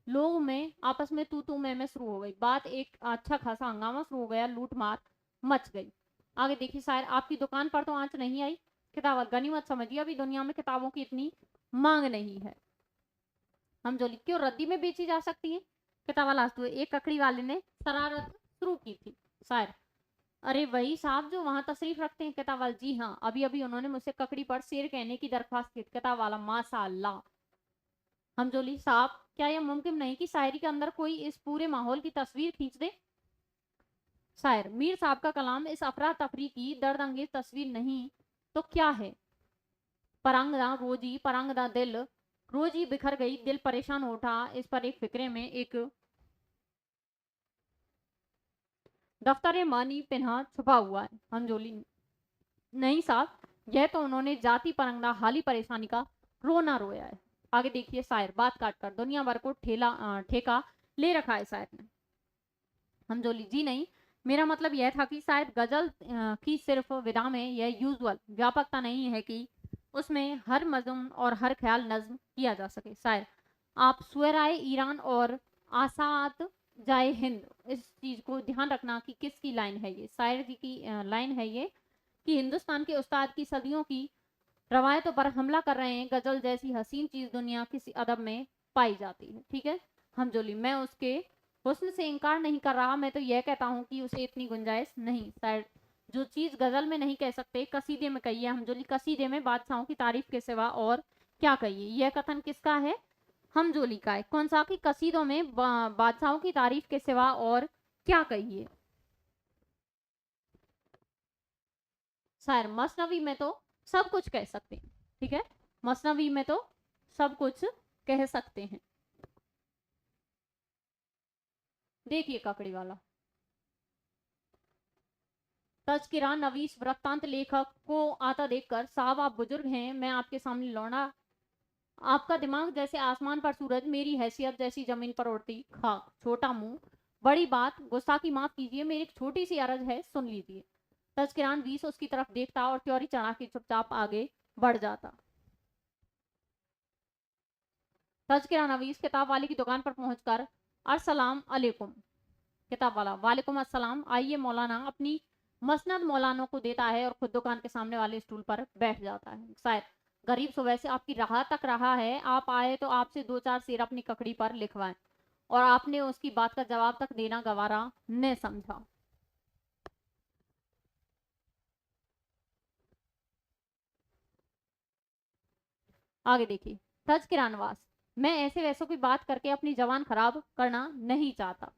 लोग में आपस में तू तू मैं शुरू हो गई। बात एक अच्छा खासा हंगामा शुरू हो गया, लूट मार मच गई। आगे देखिए शायर, आपकी दुकान पर तो आंच नहीं आई। किताब, गनीमत समझिए, अभी दुनिया में किताबों की इतनी मांग नहीं है। हमजोली, क्यों रद्दी में बेची जा सकती है? किताब वाला हंसते हुए, एक ककड़ी वाले ने शरारत शुरू की थी। शायर, अरे वही साहब जो वहां तशरीफ रखते हैं। किताब वाला, जी हाँ, अभी अभी उन्होंने मुझसे ककड़ी पर शेर कहने की दरख्वास्त की। किताब वाला, माशाअल्लाह। हमजोली, साहब क्या यह मुमकिन नहीं कि शायरी के अंदर कोई इस पूरे माहौल की तस्वीर खींच दे? शायर, मीर साहब का कलाम इस अफरा तफरी की दर्द अंगेज तस्वीर नहीं तो क्या है? परांगदा रोजी परांगदा दिल, रोजी बिखर गई, दिल परेशान हो उठा, इस पर एक फिक्रे में एक दफ्तर मानी पिन्हा छुपा हुआ है। हमजोली, नहीं साहब, यह तो उन्होंने जाति परंगदा हाली परेशानी का रोना रोया है। आगे देखिए शायर, बात काट कर, दुनिया भर को ठेका ले रखा है शायर ने। हमजोली, जी नहीं, मेरा मतलब यह था कि शायद गजल की सिर्फ विधा में यह यूजुअल व्यापकता नहीं है कि उसमें हर मजूम और हर ख्याल नज्म किया जा सके। शायर, आप सुराय ईरान और आसात जाए हिंद, इस चीज को ध्यान रखना कि किसकी लाइन है ये। शायर जी की लाइन है ये कि हिंदुस्तान के उस्ताद की सदियों की रवायतों पर हमला कर रहे हैं। गजल जैसी हसीन चीज दुनिया किसी अदब में पाई जाती है। ठीक है हमजोली, मैं उसके हुस्न से इनकार नहीं कर रहा, मैं तो यह कहता हूँ कि उसे इतनी गुंजाइश नहीं। शायद, जो चीज गजल में नहीं कह सकते कसीदे में कहिए। हमजोली, कसीदे में बादशाहों की तारीफ के सिवा और क्या कहिए? यह कथन किसका है? हमजोली का है। कौन सा? कि कसीदों में बादशाहों की तारीफ के सिवा और क्या कहिए? शायर, मसनवी में तो सब कुछ कह सकते हैं। ठीक है, मसनवी में तो सब कुछ कह सकते हैं। देखिए ककड़ी वाला, तज़किरा नवीस वृत्तांत लेखक को आता देखकर, साहब आप बुजुर्ग हैं, मैं आपके सामने लौंडा, आपका दिमाग जैसे आसमान पर सूरज, मेरी हैसियत जैसी जमीन पर उड़ती खाक, छोटा मुंह, बड़ी बात, गुस्ताखी माफ कीजिए, मेरी एक छोटी सी अर्ज है, सुन लीजिए। तज़किरान 20 उसकी तरफ देखता और त्योरी चढ़ा के चुपचाप आगे बढ़ जाता। तज़किरा नवीस किताब वाले की दुकान पर पहुंचकर, अस्सलाम अलैकुम। किताब वाला, वालेकुम अस्सलाम, आइए मौलाना, अपनी मसनद मौलाना को देता है और खुद दुकान के सामने वाले स्टूल पर बैठ जाता है। शायद, गरीब सुबह से आपकी राह तक रहा है, आप आए तो आपसे दो चार शेर अपनी ककड़ी पर लिखवाएं, और आपने उसकी बात का जवाब तक देना गवारा न समझा। आगे देखिए, तज़किरा नवास, मैं ऐसे वैसों की बात करके अपनी जवान खराब करना नहीं चाहता।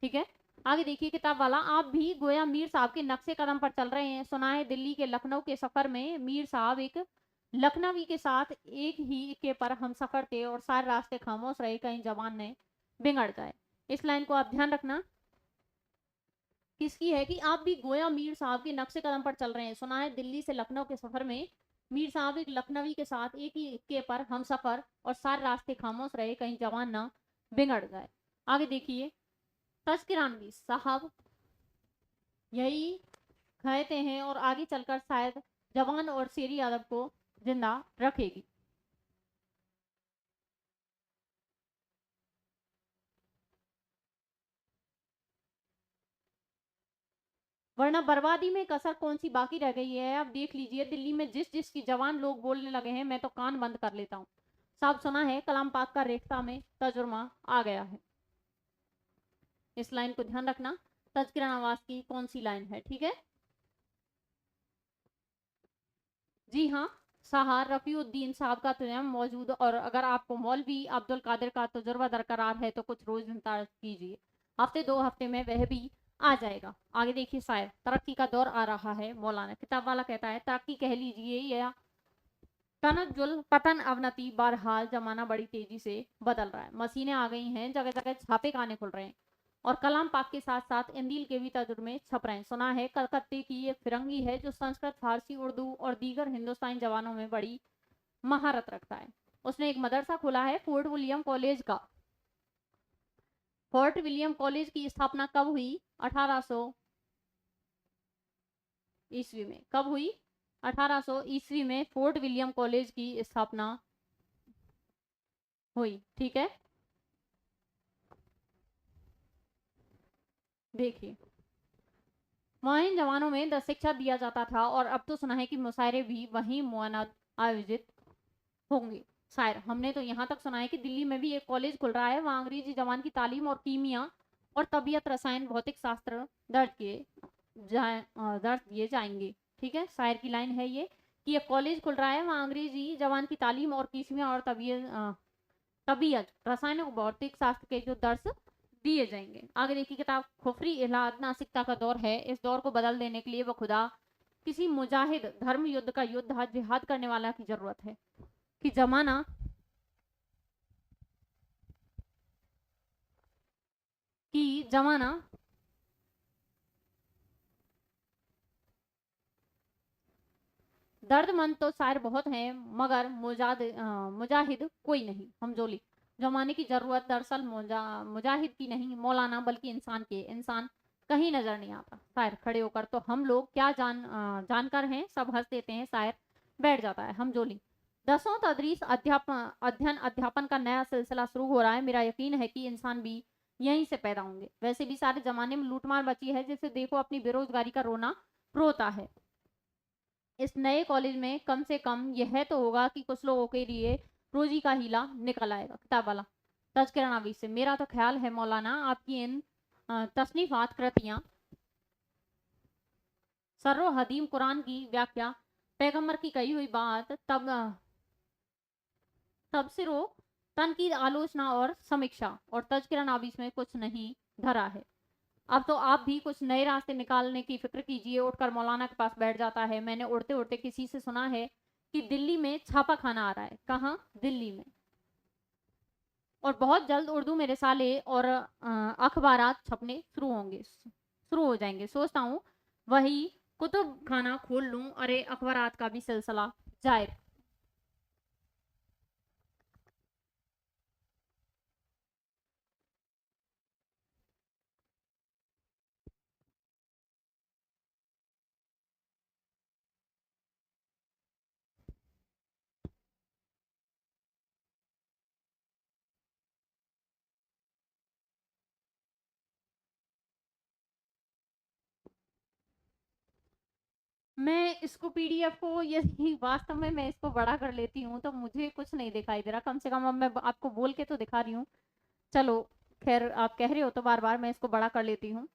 ठीक है, आगे देखिए किताब वाला, आप भी गोया मीर साहब के नक्शे कदम पर चल रहे हैं। सुना है दिल्ली के लखनऊ के सफर में मीर साहब एक लखनवी के साथ एक ही के पर हम सफर थे और सारे रास्ते खामोश रहे, कहीं जवान ने बिगड़ जाए। इस लाइन को आप ध्यान रखना, किसकी है? कि आप भी गोया मीर साहब के नक्शे कदम पर चल रहे हैं। सुना है दिल्ली से लखनऊ के सफर में मीर साहब एक लखनवी के साथ एक ही के पर हम सफर और सारे रास्ते खामोश रहे, कहीं जवान ना बिगड़ जाए। आगे देखिए, तज़किरानवी साहब यही कहते हैं और आगे चलकर शायद जवान और शेरी अदब को जिंदा रखेगी। वरना बर्बादी में कसर कौन सी बाकी रह गई है? अब देख लीजिए, दिल्ली में जिस जिस की जवान लोग बोलने लगे हैं, मैं तो कान बंद कर लेता हूँ। साहब, सुना है कलाम पाक का रेख्ता में तजुर्मा आ गया है। इस लाइन को ध्यान रखना, तज़किरा नवाज की कौन सी लाइन है। ठीक है, जी हाँ, सहार रफीउद्दीन साहब का तजम मौजूद, और अगर आपको मौलवी अब्दुल कादिर का तजुर्बा दरकरार है तो कुछ रोज इंतजार कीजिए, हफ्ते दो हफ्ते में वह भी आ जाएगा। आगे देखिए, शायर, तरक्की का दौर आ रहा है मौलाना। किताब वाला कहता है, तरक्की कह लीजिए या तनजुल पतन अवनति, बहरहाल जमाना बड़ी तेजी से बदल रहा है। मशीनें आ गई हैं, जगह जगह छापे खाने खुल रहे हैं, और कलाम पाक के साथ साथ इंदील के भी तर्जुमे छप रहे हैं। सुना है कलकत्ते की एक फिरंगी है जो संस्कृत, फारसी, उर्दू और दीगर हिंदुस्तानी जबानों में बड़ी महारत रखता है। उसने एक मदरसा खोला है, फोर्ट विलियम कॉलेज का। फोर्ट विलियम कॉलेज की स्थापना कब हुई? 1800 ईस्वी में। कब हुई? 1800 ईस्वी में फोर्ट विलियम कॉलेज की स्थापना हुई। ठीक है, देखिए, वहाँ इन जवानों में 10 शिक्षा दिया जाता था, और अब तो सुना है कि मुशायरे भी वहीं मुआनद आयोजित होंगे। शायर, हमने तो यहाँ तक सुना है कि दिल्ली में भी एक कॉलेज खुल रहा है, वहाँ अंग्रेजी जबान की तालीम और कीमिया और तबीयत रसायन भौतिक शास्त्र दर्ज दिए जाएंगे। ठीक है, शायर की लाइन है ये कि एक कॉलेज खुल रहा है, वहाँ अंग्रेजी जबान की तालीम और कीमिया और तबीयत रसायन और भौतिक शास्त्र के जो दर्स दिए जाएंगे। आगे देखिए किताब खुफरी इलाद नासिकता का दौर है, इस दौर को बदल देने के लिए वो खुदा किसी मुजाहिद धर्म युद्ध का युद्ध जिहाद करने वाला की जरूरत है कि जमाना दर्दमंद तो शायर बहुत हैं मगर मुजाहिद कोई नहीं हमजोली। जमाने की जरूरत दरअसल मुजाहिद की नहीं मौलाना बल्कि इंसान की। इंसान कहीं नजर नहीं आता। शायर खड़े होकर तो हम लोग क्या जानकर हैं, सब हंस देते हैं। शायर बैठ जाता है हमजोली। दसों तदरीस अध्यापन का नया सिलसिला शुरू हो रहा है। मेरा यकीन है कि इंसान भी यहीं से पैदा होंगे। वैसे भी सारे जमाने में लूटमार बची है, जिसे देखो अपनी बेरोजगारी का रोना रोता है। इस नए कॉलेज में कम से कम यह तो होगा कि कुछ लोगों के लिए रोजी का हीला निकल आएगा। किताब वाला तज़किरा नवीस से, मेरा तो ख्याल है मौलाना आपकी इन तसनीफात कृतियां सर्रो हदीम कुरान की व्याख्या पैगंबर की कही हुई बात तबसिरो तनकीद आलोचना और समीक्षा और तज़किरा नवीस में कुछ नहीं धरा है। अब तो आप भी कुछ नए रास्ते निकालने की फिक्र कीजिए। उठकर मौलाना के पास बैठ जाता है। मैंने उड़ते उड़ते किसी से सुना है कि दिल्ली में छापा खाना आ रहा है। कहाँ? दिल्ली में। और बहुत जल्द उर्दू में रिसाले और अखबारात छपने शुरू हो जाएंगे। सोचता हूँ वही कुतुब खाना खोल लूं। अरे अखबारात का भी सिलसिला जारी। मैं इसको पीडीएफ को यदि वास्तव में मैं इसको बड़ा कर लेती हूँ तो मुझे कुछ नहीं दिखाई दे रहा। कम से कम अब मैं आपको बोल के तो दिखा रही हूँ। चलो खैर, आप कह रहे हो तो बार बार मैं इसको बड़ा कर लेती हूँ।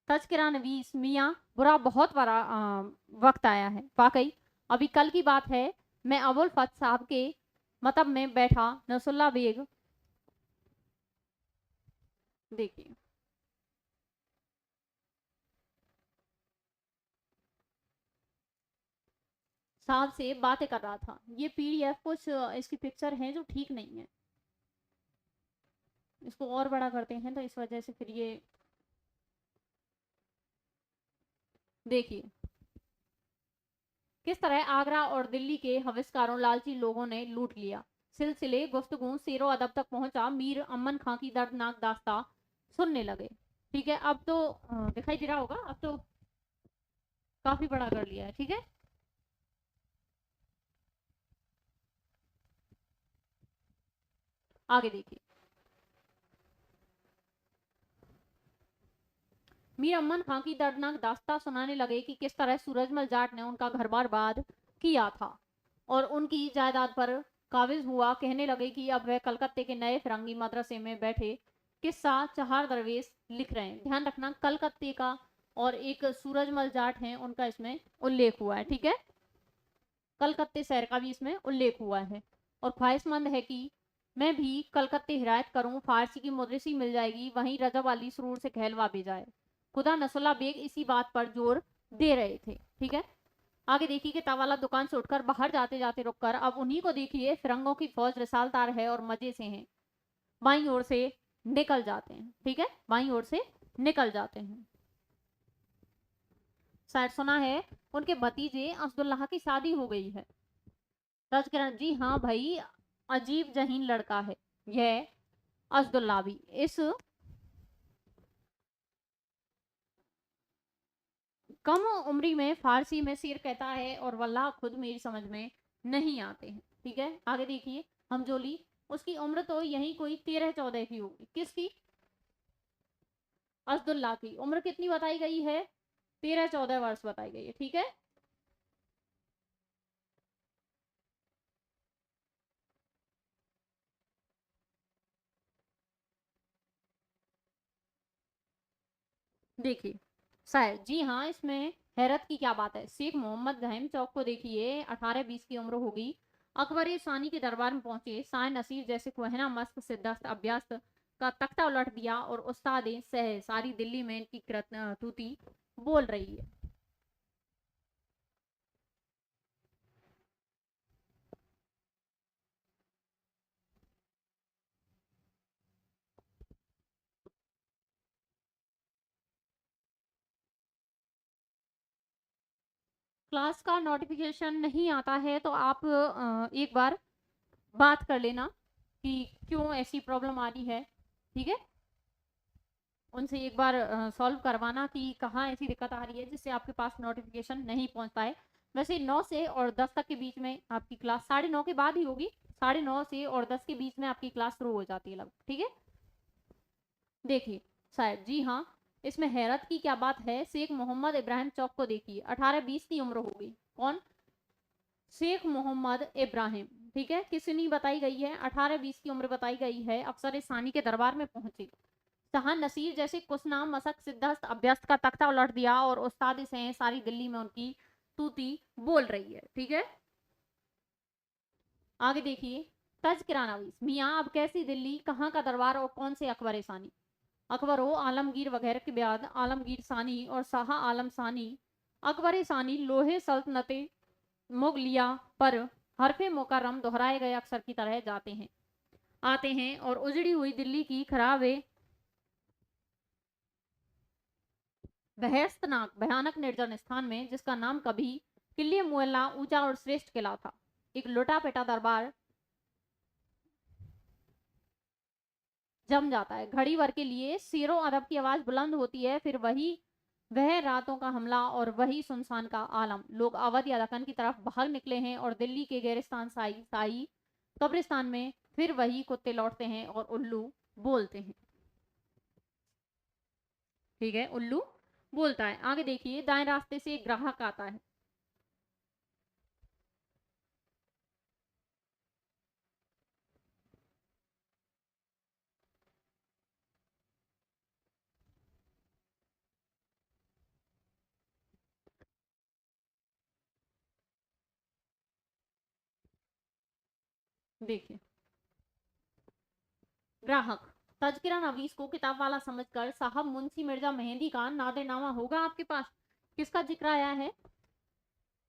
तज़किरा नवीस मियाँ बुरा बहुत बड़ा वक्त आया है वाकई। अभी कल की बात है, मैं अबुल फत साहब के मतब में बैठा नसुल्ला बेग, देखिए साहब से बातें कर रहा था। ये पीडीएफ कुछ इसकी पिक्चर है जो ठीक नहीं है। इसको और बड़ा करते हैं तो इस वजह से फिर ये देखिए किस तरह आगरा और दिल्ली के हविस्कारों लालची लोगों ने लूट लिया। सिलसिले गुफ्तगू सीरो अदब तक पहुंचा। मीर अमन खां की दर्दनाक दास्ता सुनने लगे। ठीक है, अब तो दिखाई दे रहा होगा। अब तो काफी बड़ा कर लिया है। ठीक है, आगे देखिए। मीर अमन खां की दर्दनाक दास्ता सुनाने लगे कि किस तरह सूरजमल जाट ने उनका घर बार बर्बाद किया था और उनकी जायदाद पर काबिज हुआ। कहने लगे कि अब वह कलकत्ते के नए फिरंगी मदरसे में बैठे किस्सा चहार दरवेश लिख रहे हैं। ध्यान रखना कलकत्ते का और एक सूरजमल जाट है उनका इसमें उल्लेख हुआ है। ठीक है, कलकत्ते शहर का भी इसमें उल्लेख हुआ है। और ख्वाहिशमंद है कि मैं भी कलकत्ते हिरायत करूं। फारसी की मुदरसी मिल जाएगी, वहीं रजब अली सुरूर से कहलवा भी जाए। खुदा नसुल्ला बेग इसी बात पर जोर दे रहे थे। ठीक है, आगे देखिए कि तावाला दुकान से उठकर बाहर जाते जाते रुककर अब उन्हीं को देखिए, फिरंगों की फौज रिसालदार है और मजे से हैं। बाई ओर से निकल जाते हैं। ठीक है, बाई ओर से निकल जाते हैं। शायद सुना है उनके भतीजे अब्दुल्लाह की शादी हो गई है। तज़किरा, जी हाँ भाई, अजीब जहीन लड़का है यह अब्दुल्ला भी। इस कम उम्री में फारसी में सिर कहता है और वल्लाह खुद मेरी समझ में नहीं आते हैं। ठीक है, आगे देखिए। हमजोली, उसकी उम्र तो यही कोई 13-14 की होगी। किसकी? अब्दुल्ला की उम्र कितनी बताई गई है? 13-14 वर्ष बताई गई है, ठीक है। देखिए शायद, जी हाँ, इसमें हैरत की क्या बात है। शेख मोहम्मद गहम चौक को देखिए, 18-20 की उम्र होगी। अकबर सानी के दरबार में पहुंचे, शाह नसीर जैसे कोहना मस्त सिद्धस्त अभ्यस्त का तख्ता उलट दिया और उस्ताद सह सारी दिल्ली में इनकी तूती बोल रही है। क्लास का नोटिफिकेशन नहीं आता है तो आप एक बार बात कर लेना कि क्यों ऐसी प्रॉब्लम आ रही है, ठीक है। उनसे एक बार सॉल्व करवाना कि कहाँ ऐसी दिक्कत आ रही है जिससे आपके पास नोटिफिकेशन नहीं पहुंचता है। वैसे 9 से और 10 तक के बीच में आपकी क्लास, 9:30 के बाद ही होगी, 9:30 से और 10 के बीच में आपकी क्लास शुरू हो जाती है लगभग, ठीक है। देखिए शायद, जी हाँ, इसमें हैरत की क्या बात है। शेख मोहम्मद इब्राहिम चौक को देखिए, 18-20 की उम्र होगी। कौन? शेख मोहम्मद इब्राहिम, ठीक है। किसनी बताई गई है? 18-20 की उम्र बताई गई है। अफसर सानी के दरबार में पहुंचे, शाह नसीर जैसे कुसनाम मसक सिद्धस्त अभ्यस्त का तख्ता उलट दिया और उस्ताद से सारी दिल्ली में उनकी तूती बोल रही है, ठीक है। आगे देखिए, तज़किरा नवीस मियाँ अब कैसी दिल्ली, कहाँ का दरबार और कौन से अकबर सानी। अकबर हो आलमगीर वगैरह के बाद आलमगीर सानी और शाह आलम सानी। अकबर सानी लोहे सल्तनते मुगलिया पर हरफे मुकर्रम दोहराए गए अक्षर की तरह जाते हैं आते हैं और उजड़ी हुई दिल्ली की खराब बहस्तनाक भयानक निर्जन स्थान में, जिसका नाम कभी किले मुअल्ला ऊंचा और श्रेष्ठ किला था, एक लुटा पिटा दरबार जम जाता है। घड़ी भर के लिए शेरों अदब की आवाज बुलंद होती है, फिर वही वह रातों का हमला और वही सुनसान का आलम। लोग अवध या दक्कन की तरफ भाग निकले हैं और दिल्ली के गेरिस्तान साई साई कब्रिस्तान में फिर वही कुत्ते लौटते हैं और उल्लू बोलते हैं, ठीक है। उल्लू बोलता है। आगे देखिए, दाएं रास्ते से एक ग्राहक आता है। देखिए ग्राहक, तज़किरा नवीस को किताब वाला समझकर, साहब मुंशी मिर्जा मेहंदी का नादिरनामा होगा आपके पास। किसका जिक्र आया है?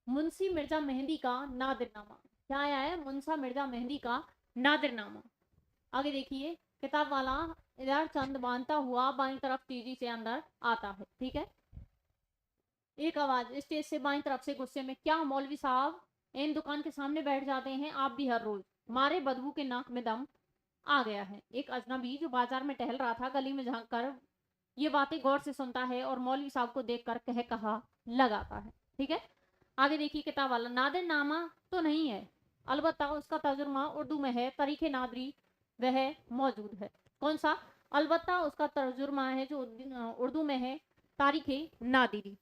मुंशी मिर्जा मेहंदी का नादिरनामा। क्या आया है? मुंशा मिर्जा मेहंदी का नादिरनामा। आगे देखिए, किताब वाला इधर चंद बांधता हुआ बाई तरफ तेजी से अंदर आता है, ठीक है। एक आवाज स्टेज से बाई तरफ से गुस्से में, क्या मौलवी साहब इन दुकान के सामने बैठ जाते हैं आप भी हर रोज, मारे बदबू के नाक में दम आ गया है। एक अजनबी जो बाजार में टहल रहा था गली में झांक कर ये बातें गौर से सुनता है और मौलवी साहब को देखकर कह कहा लगाता है, ठीक है। आगे देखिए, किताब वाला, नादिर नामा तो नहीं है, अलबत्ता उसका तर्जुमा उर्दू में है, तरीके नादरी वह मौजूद है। कौन सा? अलबत्ता उसका तर्जुमा है जो उर्दू में है, तारीखे नादिरी।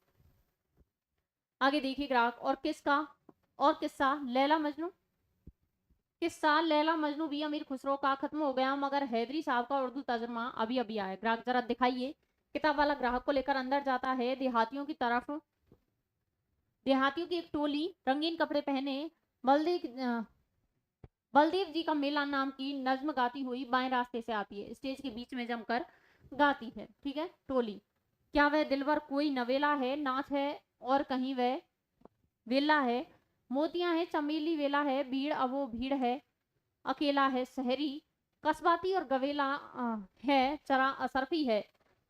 आगे देखिए ग्राहक, और किसका और किस्सा लैला मजनू। किस्सा लैला मजनू भी अमीर खुसरो का खत्म हो गया, मगर हैदरी साहब का उर्दू तर्जमा अभी अभी आया। ग्राहक, जरा दिखाइए। किताब वाला ग्राहक को लेकर अंदर जाता है। देहातियों की तरफ देहातियों की एक टोली रंगीन कपड़े पहने बलदेव बलदेव जी का मेला नाम की नज्म गाती हुई बाएं रास्ते से आती है, स्टेज के बीच में जमकर गाती है, ठीक है। टोली, क्या वह दिलवर कोई नवेला है, नाच है और कहीं वह वेला है। मोतियां है चमेली वेला है, भीड़ अब वो भीड़ है, अकेला है शहरी, कस्बाती और गवेला है, चरा असरफी है,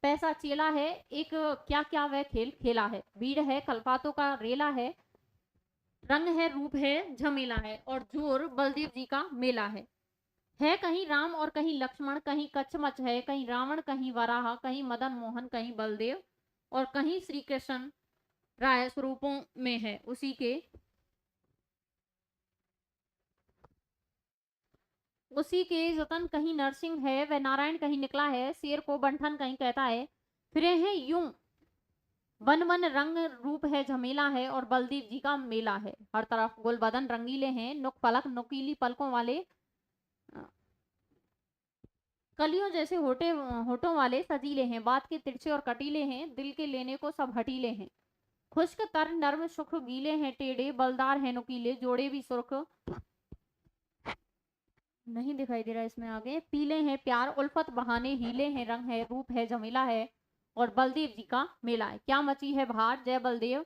पैसा चेला है, एक क्या क्या वह खेल खेला है। भीड़ है कल्पातों का रेला रंग है रूप है झमेला है और जोर बलदेव जी का मेला है कहीं राम और कहीं लक्ष्मण, कहीं कच्छमच है, कहीं रावण, कहीं वराह, कहीं मदन मोहन, कहीं बलदेव और कहीं श्री कृष्ण राय स्वरूपों में है उसी के जतन, कहीं नरसिंह है वह नारायण कहीं निकला है, शेर को बंठन कहीं कहता है, फिरे हैं यूं वन वन रंग रूप है झमेला है और बलदेव जी का मेला है। हर तरफ गुल बदन रंगीले हैं, नुक पलक नुकीली पलकों वाले, कलियों जैसे होठों वाले सजीले हैं, बात के तिरछे और कटीले हैं, दिल के लेने को सब हटीले हैं। खुश्क तर नर्म सुख गीले हैं टेढ़े, बलदार हैं नुकीले, जोड़े भी सुर्ख नहीं दिखाई दे रहा इसमें आगे, पीले हैं प्यार उल्फत बहाने, हीले हैं रंग है रूप है झमेला है और बलदेव जी का मेला है। क्या मची है बहार जय बलदेव,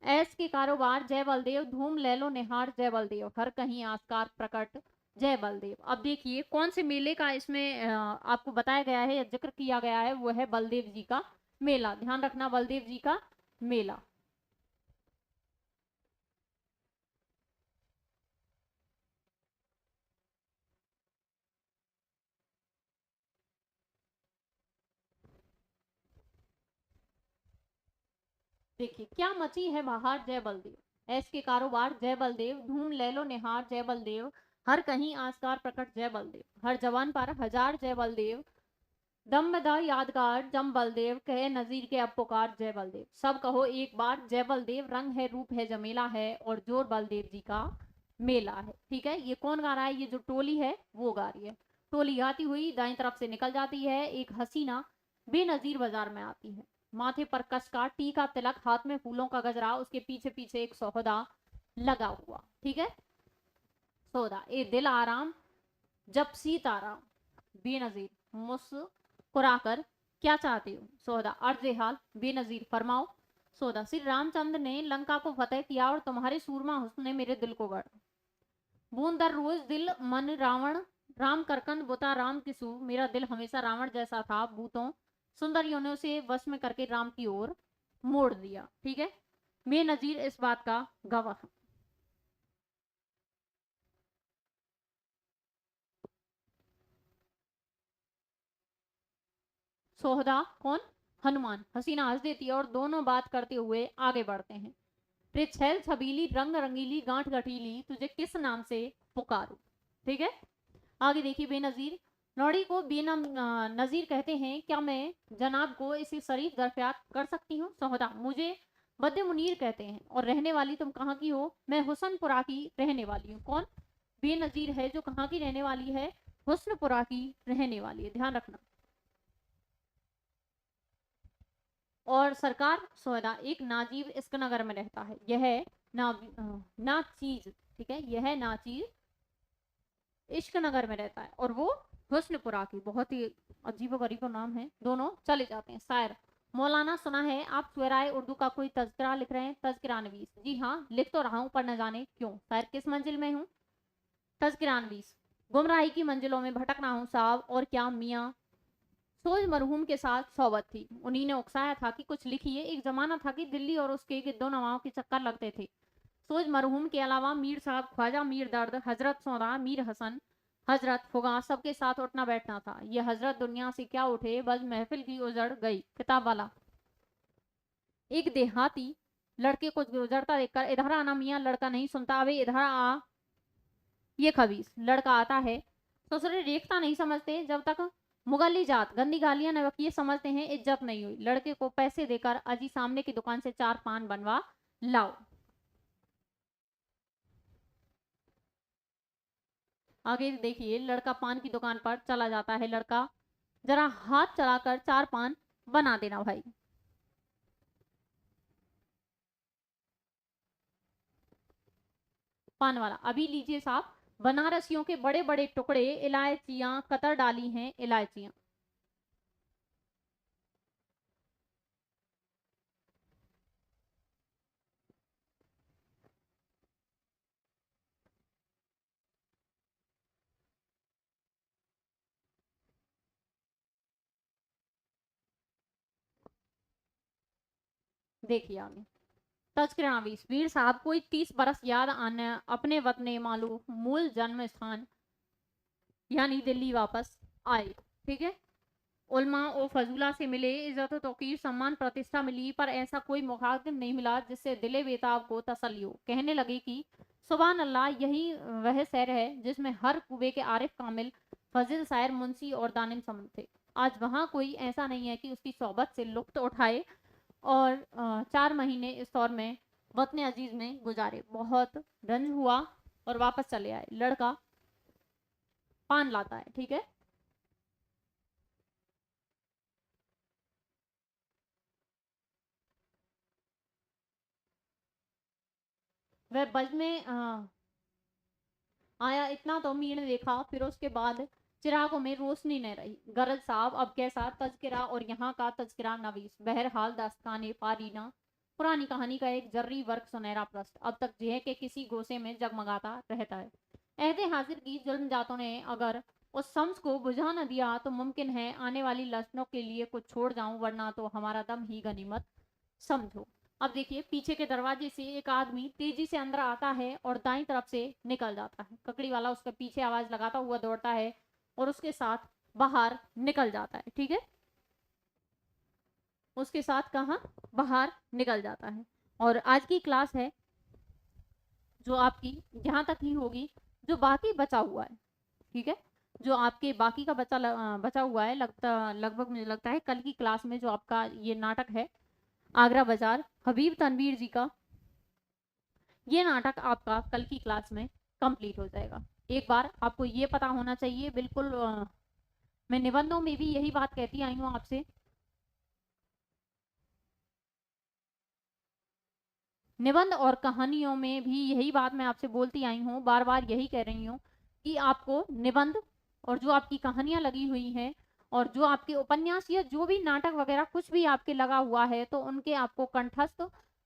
ऐस के कारोबार जय बलदेव, धूम ले लो निहार जय बलदेव, हर कहीं आस्कार प्रकट जय बलदेव। अब देखिए कौन से मेले का इसमें आपको बताया गया है या जिक्र किया गया है, वो है बलदेव जी का मेला। ध्यान रखना, बलदेव जी का मेला। देखिए क्या मची है बहार जय बलदेव, ऐस के कारोबार जय बलदेव, धूम ले लो निहार जय बलदेव, हर कहीं आस्कार प्रकट जय बलदेव, हर जवान पर हजार जय बलदेव, दम में द यादगार जम बलदेव, कहे नजीर के अब पुकार जय बलदेव, सब कहो एक बार जय बलदेव, रंग है रूप है जमेला है और जोर बलदेव जी का मेला है। ठीक है, ये कौन गा रहा है, ये जो टोली है वो गा रही है। टोली गाती हुई दाई तरफ से निकल जाती है, एक हसीना बेनजीर बाजार में आती है, माथे पर कस का टीका तिलक, हाथ में फूलों का गजरा, उसके पीछे पीछे एक सौदा लगा हुआ। ठीक है, सौदा ए दिल आराम जब सीताराम, बेनजीर मुस्कुराकर क्या चाहते हो, सौदा अर्ज हाल बेनजीर फरमाओ, सौदा श्री रामचंद्र ने लंका को फतेह किया और तुम्हारे सूरमा हुस्न ने मेरे दिल को गढ़, बूंद दर रोज दिल मन रावण, राम करकंद बुता राम किसु, मेरा दिल हमेशा रावण जैसा था, भूतों सुंदर योनियों से वश में करके राम की ओर मोड़ दिया। ठीक है, बेनजीर इस बात का गवाह। सोहदा कौन, हनुमान। हसीना हंस देती है और दोनों बात करते हुए आगे बढ़ते हैं। रे छैल छबीली रंग रंगीली गांठ गठीली, तुझे किस नाम से पुकारूं। ठीक है, आगे देखिए बेनजीर, लौड़ी को बेनम नजीर कहते हैं, क्या मैं जनाब को इसे शरीफ दरफियात कर सकती हूँ। सोहदा मुझे बद्य मुनीर कहते हैं और रहने वाली तुम कहाँ की हो, मैं हुसनपुरा की रहने वाली हूँ। कौन, बेनजीर है जो कहाँ की रहने वाली है, हुस्नपुरा की रहने वाली है, ध्यान रखना। और सरकार सोहदा एक नाजीब इश्क नगर में रहता है, यह ना चीज, ठीक है, यह ना चीज इश्क नगर में रहता है और वो हुस्नपुरा की, बहुत ही अजीब गरीब नाम है। दोनों चले जाते हैं। शायर, मौलाना सुना है आप स्वराय उर्दू का कोई तज़किरा लिख रहे हैं, तज़किरा नवीस। जी हाँ लिख तो रहा हूँ पर न जाने क्यों, शायर किस मंजिल में हूँ। तज़किरा नवीस, गुमराही की मंजिलों में भटकना हूँ साहब, और क्या मियाँ सोज मरहूम के साथ सोबत थी, उन्हीं ने उकसाया था कि कुछ लिखिए। एक जमाना था कि दिल्ली और उसके गिद्दो नवाओं के चक्कर लगते थे। सोज मरहूम के अलावा मीर साहब, ख्वाजा मीर दर्द, हजरत सौदा, मीर हसन, हजरत फुगा सबके साथ उठना बैठना था। ये हजरत दुनिया से क्या उठे, बस महफिल की उजड़ गई। किताब वाला, एक देहाती लड़के को गुजरता देखकर, इधर आना मियाँ, लड़का नहीं सुनता, अबे इधर आ। ये खबीस लड़का आता है, ससुरे रेखता नहीं समझते, जब तक मुगली जात गंदी गालियां न बकिए समझते हैं इज्जत नहीं हुई। लड़के को पैसे देकर अजी सामने की दुकान से 4 पान बनवा लाओ। आगे देखिए, लड़का पान की दुकान पर चला जाता है। लड़का, जरा हाथ चलाकर 4 पान बना देना भाई। पान वाला, अभी लीजिए साहब, बनारसियों के बड़े बड़े टुकड़े, इलायचियां कतर डाली हैं इलायचियां। देखिए आगे, तस्करावीस, वीर साहब कोई 30 बरस याद आने अपने वतने मालूम मूल जन्म स्थान यानी दिल्ली वापस आए। ठीक है, उलमा और फजूला से मिले, इज्जत तौकीर सम्मान प्रतिष्ठा मिली, पर ऐसा कोई मुखातिब नहीं मिला जिससे दिले बेताब को तसल्ली हो। कहने लगे कि सुभान अल्लाह, यही वह शहर है जिसमें हर कुबे के आरिफ कामिल फजिल शायर मुंशी और दानिम समन थे। आज वहां कोई ऐसा नहीं है कि उसकी सोबत से लुत्फ उठाए और 4 महीने इस दौर में वतन अजीज में गुजारे। बहुत रंज हुआ और वापस चले आए। लड़का पान लाता है, ठीक है। वह बज में आया, इतना तो मीर ने देखा, फिर उसके बाद चिरागों में रोशनी न रही। गरज साहब अब कैसा तज़किरा, और यहाँ का तज़किरा नवीस। बहरहाल दास्तान पारीना, पुरानी कहानी का एक जर्री वर्क सुनहरा पृष्ठ, अब तक जेह के किसी गोसे में जगमगाता रहता है। अहदे हाजिर की जुल्म जातों ने अगर उस शम्स को बुझा न दिया तो मुमकिन है आने वाली लश्नों के लिए कुछ छोड़ जाऊं, वरना तो हमारा दम ही गनीमत समझो। अब देखिए, पीछे के दरवाजे से एक आदमी तेजी से अंदर आता है और दाईं तरफ से निकल जाता है। ककड़ी वाला उसके पीछे आवाज लगाता हुआ दौड़ता है और उसके साथ बाहर निकल जाता है, ठीक है। उसके साथ कहाँ, बाहर निकल जाता है। और आज की क्लास है जो आपकी यहाँ तक ही होगी। जो बाकी बचा हुआ है, ठीक है, जो आपके बाकी का बचा हुआ है, लगभग मुझे लगता है कल की क्लास में जो आपका ये नाटक है आगरा बाजार, हबीब तनवीर जी का, ये नाटक आपका कल की क्लास में कंप्लीट हो जाएगा। एक बार आपको ये पता होना चाहिए, बिल्कुल मैं निबंधों में भी यही बात कहती आई हूँ आपसे। निबंध और कहानियों में भी यही बात मैं आपसे बोलती आई हूँ, बार बार यही कह रही हूँ कि आपको निबंध और जो आपकी कहानियां लगी हुई हैं और जो आपके उपन्यास या जो भी नाटक वगैरह कुछ भी आपके लगा हुआ है, तो उनके आपको कंठस्थ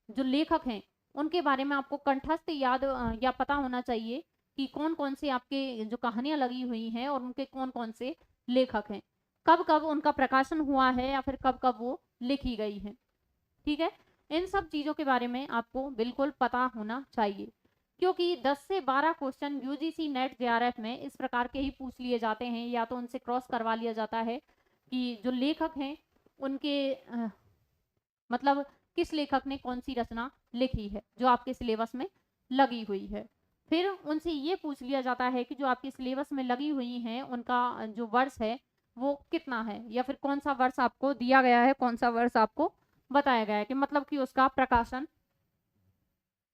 जो लेखक हैं उनके बारे में आपको कंठस्थ याद या पता होना चाहिए कि कौन कौन से आपके जो कहानियां लगी हुई हैं और उनके कौन कौन से लेखक हैं, कब कब उनका प्रकाशन हुआ है या फिर कब कब वो लिखी गई है, ठीक है। इन सब चीजों के बारे में आपको बिल्कुल पता होना चाहिए, क्योंकि 10 से 12 क्वेश्चन यूजीसी नेट जेआरएफ में इस प्रकार के ही पूछ लिए जाते हैं, या तो उनसे क्रॉस करवा लिया जाता है कि जो लेखक हैं उनके मतलब किस लेखक ने कौन सी रचना लिखी है जो आपके सिलेबस में लगी हुई है। फिर उनसे ये पूछ लिया जाता है कि जो आपके सिलेबस में लगी हुई हैं उनका जो वर्ष है वो कितना है, या फिर कौन सा वर्ष आपको दिया गया है, कौन सा वर्ष आपको बताया गया है, कि मतलब कि उसका प्रकाशन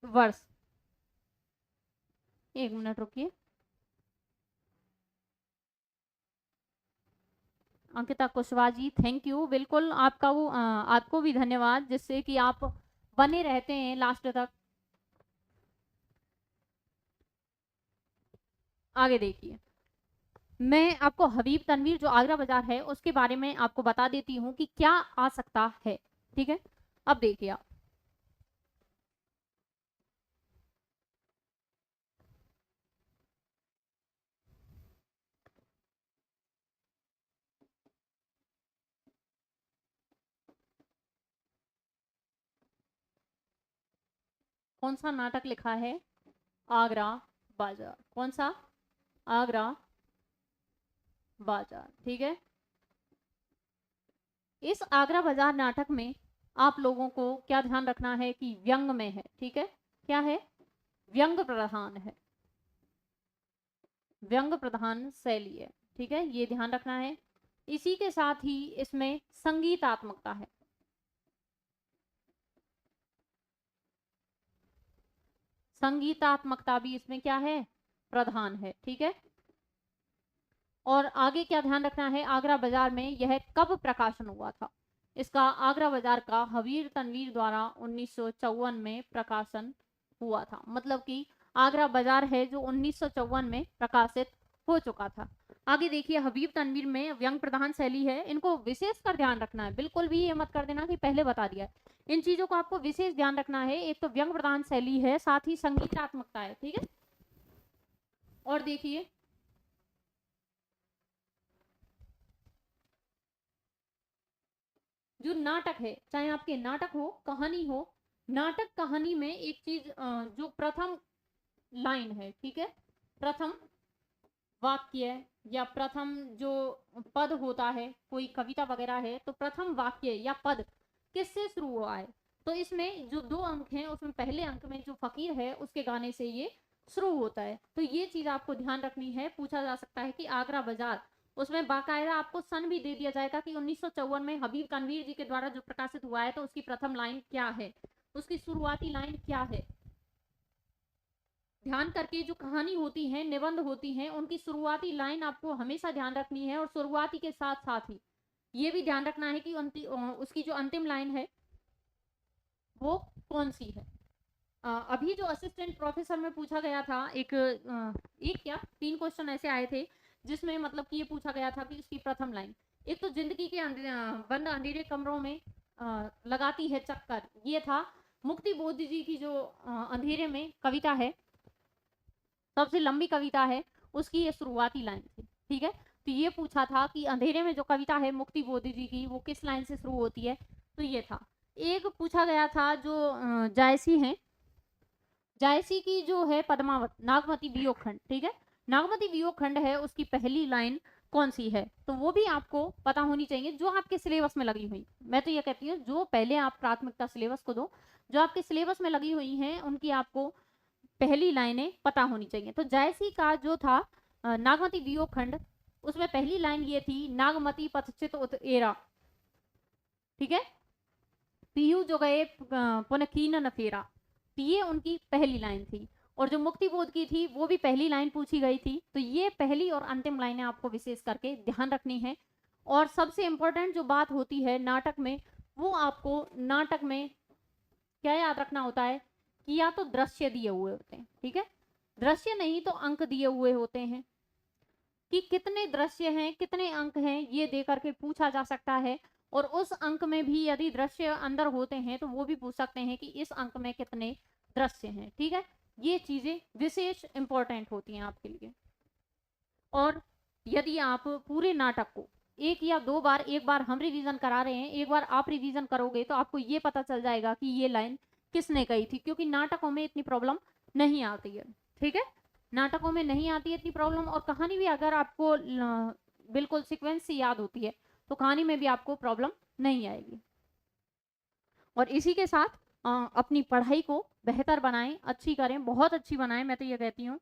वर्ष। एक मिनट रुकिए। Ankita Kushwaha ji, thank you. बिल्कुल आपका वो आपको भी धन्यवाद, जिससे कि आप बने रहते हैं लास्ट तक। आगे देखिए, मैं आपको हबीब तनवीर जो आगरा बाजार है उसके बारे में आपको बता देती हूँ कि क्या आ सकता है, ठीक है। अब देखिए आप, कौन सा नाटक लिखा है, आगरा बाजार। कौन सा, आगरा बाजार, ठीक है। इस आगरा बाजार नाटक में आप लोगों को क्या ध्यान रखना है कि व्यंग में है, ठीक है। क्या है, व्यंग प्रधान है, व्यंग प्रधान शैली है, ठीक है, ये ध्यान रखना है। इसी के साथ ही इसमें संगीतात्मकता है, संगीतात्मकता भी इसमें क्या है, प्रधान है, ठीक है। और आगे क्या ध्यान रखना है, आगरा बाजार में यह कब प्रकाशन हुआ था। इसका आगरा बाजार का हबीब तनवीर द्वारा 1954 में प्रकाशन हुआ था, मतलब कि आगरा बाजार है जो 1954 में प्रकाशित हो चुका था। आगे देखिए, हबीब तनवीर में व्यंग प्रधान शैली है, इनको विशेष कर ध्यान रखना है, बिल्कुल भी ये मत कर देना कि पहले बता दिया है। इन चीजों को आपको विशेष ध्यान रखना है। एक तो व्यंग प्रधान शैली है, साथ ही संगीतात्मकता है, ठीक है। और देखिए, जो नाटक है, चाहे आपके नाटक हो कहानी हो, नाटक कहानी में एक चीज जो प्रथम लाइन है, ठीक है, प्रथम वाक्य या प्रथम जो पद होता है, कोई कविता वगैरह है तो प्रथम वाक्य या पद किससे शुरू हुआ है। तो इसमें जो 2 अंक हैं उसमें पहले अंक में जो फकीर है उसके गाने से ये शुरू होता है। तो ये चीज आपको ध्यान रखनी है। पूछा जा सकता है कि आगरा बाजार उसमें बाकायदा आपको सन भी दे दिया जाएगा कि 1954 में हबीब तनवीर जी के द्वारा जो प्रकाशित हुआ है तो उसकी प्रथम लाइन क्या है, उसकी शुरुआती लाइन क्या है। ध्यान करके जो कहानी होती है, निबंध होती हैं, उनकी शुरुआती लाइन आपको हमेशा ध्यान रखनी है और शुरुआती के साथ साथ ही ये भी ध्यान रखना है कि उसकी जो अंतिम लाइन है वो कौन सी है। अभी जो असिस्टेंट प्रोफेसर में पूछा गया था एक क्या 3 क्वेश्चन ऐसे आए थे जिसमें मतलब कि ये पूछा गया था कि उसकी प्रथम लाइन, एक तो जिंदगी के बंद अंधेरे कमरों में लगाती है चक्कर, ये था। मुक्ति बोध जी की जो अंधेरे में कविता है, सबसे लंबी कविता है, उसकी ये शुरुआती लाइन थी। ठीक है, तो ये पूछा था कि अंधेरे में जो कविता है मुक्ति बोध जी की वो किस लाइन से शुरू होती है, तो ये था। एक पूछा गया था जो जायसी है, जायसी की जो है पद्मावत नागमती वियोग खंड, ठीक है, नागमती वियोग खंड है, उसकी पहली लाइन कौन सी है, तो वो भी आपको पता होनी चाहिए जो आपके सिलेबस में लगी हुई। मैं तो ये कहती हूँ जो पहले आप प्राथमिकता सिलेबस को दो, जो आपके सिलेबस में लगी हुई हैं उनकी आपको पहली लाइनें पता होनी चाहिए। तो जायसी का जो था नागमती वियोग खंड, उसमें पहली लाइन ये थी, नागमती पथचित उत एरा, ठीक है, पीयू जो गए पुनः कीन न फेरा, तो ये उनकी पहली लाइन थी। और जो मुक्ति बोध की थी वो भी पहली लाइन पूछी गई थी। तो ये पहली और अंतिम लाइनें आपको विशेष करके ध्यान रखनी है। और सबसे इंपॉर्टेंट जो बात होती है नाटक में, वो आपको नाटक में क्या याद रखना होता है कि या तो दृश्य दिए हुए होते हैं, ठीक है, दृश्य नहीं तो अंक दिए हुए होते हैं कि कितने दृश्य हैं कितने अंक हैं, ये दे करके पूछा जा सकता है। और उस अंक में भी यदि दृश्य अंदर होते हैं तो वो भी पूछ सकते हैं कि इस अंक में कितने दृश्य हैं, ठीक है। ये चीजें विशेष इंपॉर्टेंट होती हैं आपके लिए। और यदि आप पूरे नाटक को एक या दो बार, एक बार हम रिवीजन करा रहे हैं, एक बार आप रिवीजन करोगे तो आपको ये पता चल जाएगा कि ये लाइन किसने कही थी, क्योंकि नाटकों में इतनी प्रॉब्लम नहीं आती है, ठीक है, नाटकों में नहीं आती है इतनी प्रॉब्लम। और कहानी भी अगर आपको बिल्कुल सीक्वेंस से याद होती है तो कहानी में भी आपको प्रॉब्लम नहीं आएगी। और इसी के साथ अपनी पढ़ाई को बेहतर बनाएं, अच्छी करें, बहुत अच्छी बनाएं, मैं तो ये कहती हूँ।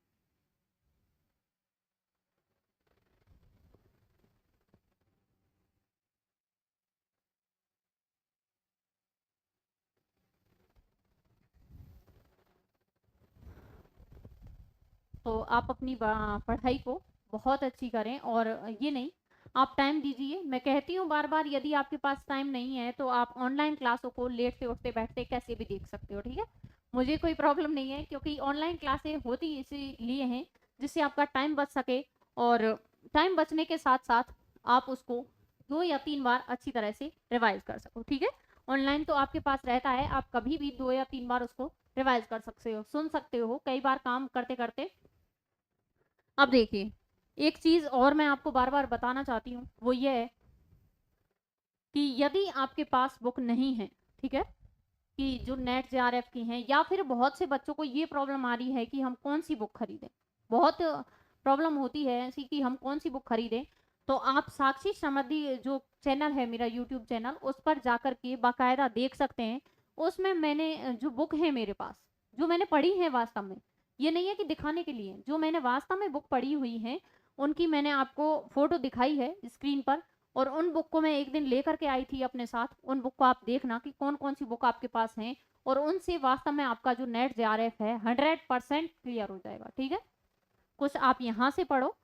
तो आप अपनी पढ़ाई को बहुत अच्छी करें। और ये नहीं, आप टाइम दीजिए। मैं कहती हूँ बार बार, यदि आपके पास टाइम नहीं है तो आप ऑनलाइन क्लासों को लेटते उठते बैठते कैसे भी देख सकते हो, ठीक है, मुझे कोई प्रॉब्लम नहीं है, क्योंकि ऑनलाइन क्लासें होती इसीलिए हैं जिससे आपका टाइम बच सके। और टाइम बचने के साथ साथ आप उसको 2 या 3 बार अच्छी तरह से रिवाइज कर सको, ठीक है। ऑनलाइन तो आपके पास रहता है, आप कभी भी 2 या 3 बार उसको रिवाइज कर सकते हो, सुन सकते हो कई बार काम करते करते। अब देखिए, एक चीज और मैं आपको बार बार बताना चाहती हूँ, वो ये है कि यदि आपके पास बुक नहीं है, ठीक है, कि जो नेट जेआरएफ की हैं, या फिर बहुत से बच्चों को ये प्रॉब्लम आ रही है कि हम कौन सी बुक खरीदें, बहुत प्रॉब्लम होती है ऐसी कि हम कौन सी बुक खरीदें, तो आप साक्षी समृद्धि जो चैनल है मेरा यूट्यूब चैनल, उस पर जाकर के बाकायदा देख सकते हैं। उसमें मैंने जो बुक है मेरे पास, जो मैंने पढ़ी है वास्तव में, ये नहीं है कि दिखाने के लिए, जो मैंने वास्तव में बुक पढ़ी हुई है उनकी मैंने आपको फोटो दिखाई है स्क्रीन पर। और उन बुक को मैं एक दिन लेकर के आई थी अपने साथ, उन बुक को आप देखना कि कौन कौन सी बुक आपके पास हैं, और उनसे वास्तव में आपका जो नेट जेआरएफ है 100% क्लियर हो जाएगा, ठीक है। कुछ आप यहाँ से पढ़ो,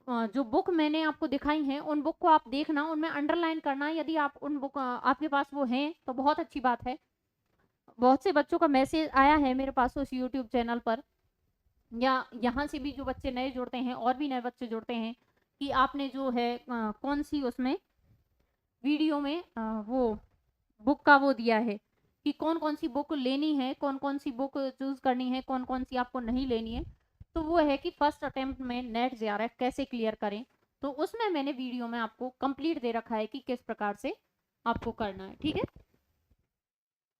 जो बुक मैंने आपको दिखाई हैं उन बुक को आप देखना, उनमें अंडरलाइन करना, यदि आप उन बुक आपके पास वो हैं तो बहुत अच्छी बात है। बहुत से बच्चों का मैसेज आया है मेरे पास उस यूट्यूब चैनल पर, या यहाँ से भी जो बच्चे नए जुड़ते हैं और भी नए बच्चे जुड़ते हैं, कि आपने जो है कौन सी उसमें वीडियो में वो बुक का वो दिया है कि कौन कौन सी बुक लेनी है, कौन कौन सी बुक चूज करनी है, कौन कौन सी आपको नहीं लेनी है। तो वो है कि फर्स्ट अटेम्प्ट में नेट जेआरएफ कैसे क्लियर करें, तो उसमें मैंने वीडियो में आपको कंप्लीट दे रखा है कि किस प्रकार से आपको करना है, ठीक है।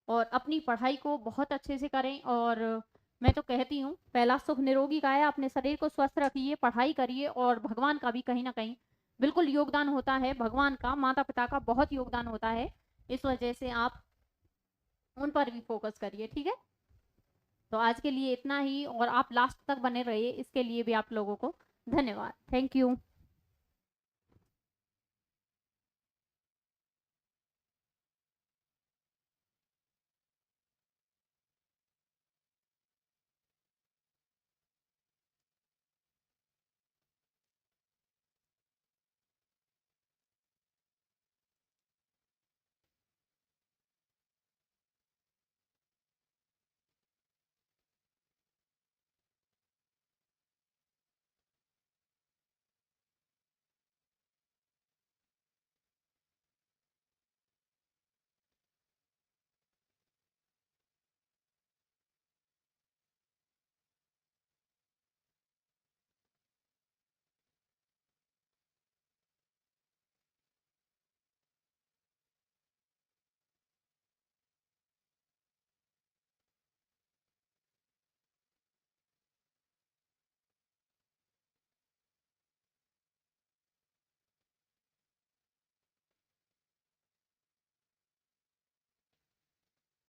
और अपनी पढ़ाई को बहुत अच्छे से करें। और मैं तो कहती हूँ पहला सुख निरोगी काया, अपने शरीर को स्वस्थ रखिए, पढ़ाई करिए, और भगवान का भी कहीं ना कहीं बिल्कुल योगदान होता है, भगवान का, माता पिता का बहुत योगदान होता है, इस वजह से आप उन पर भी फोकस करिए, ठीक है। तो आज के लिए इतना ही, और आप लास्ट तक बने रहिए, इसके लिए भी आप लोगों को धन्यवाद, थैंक यू।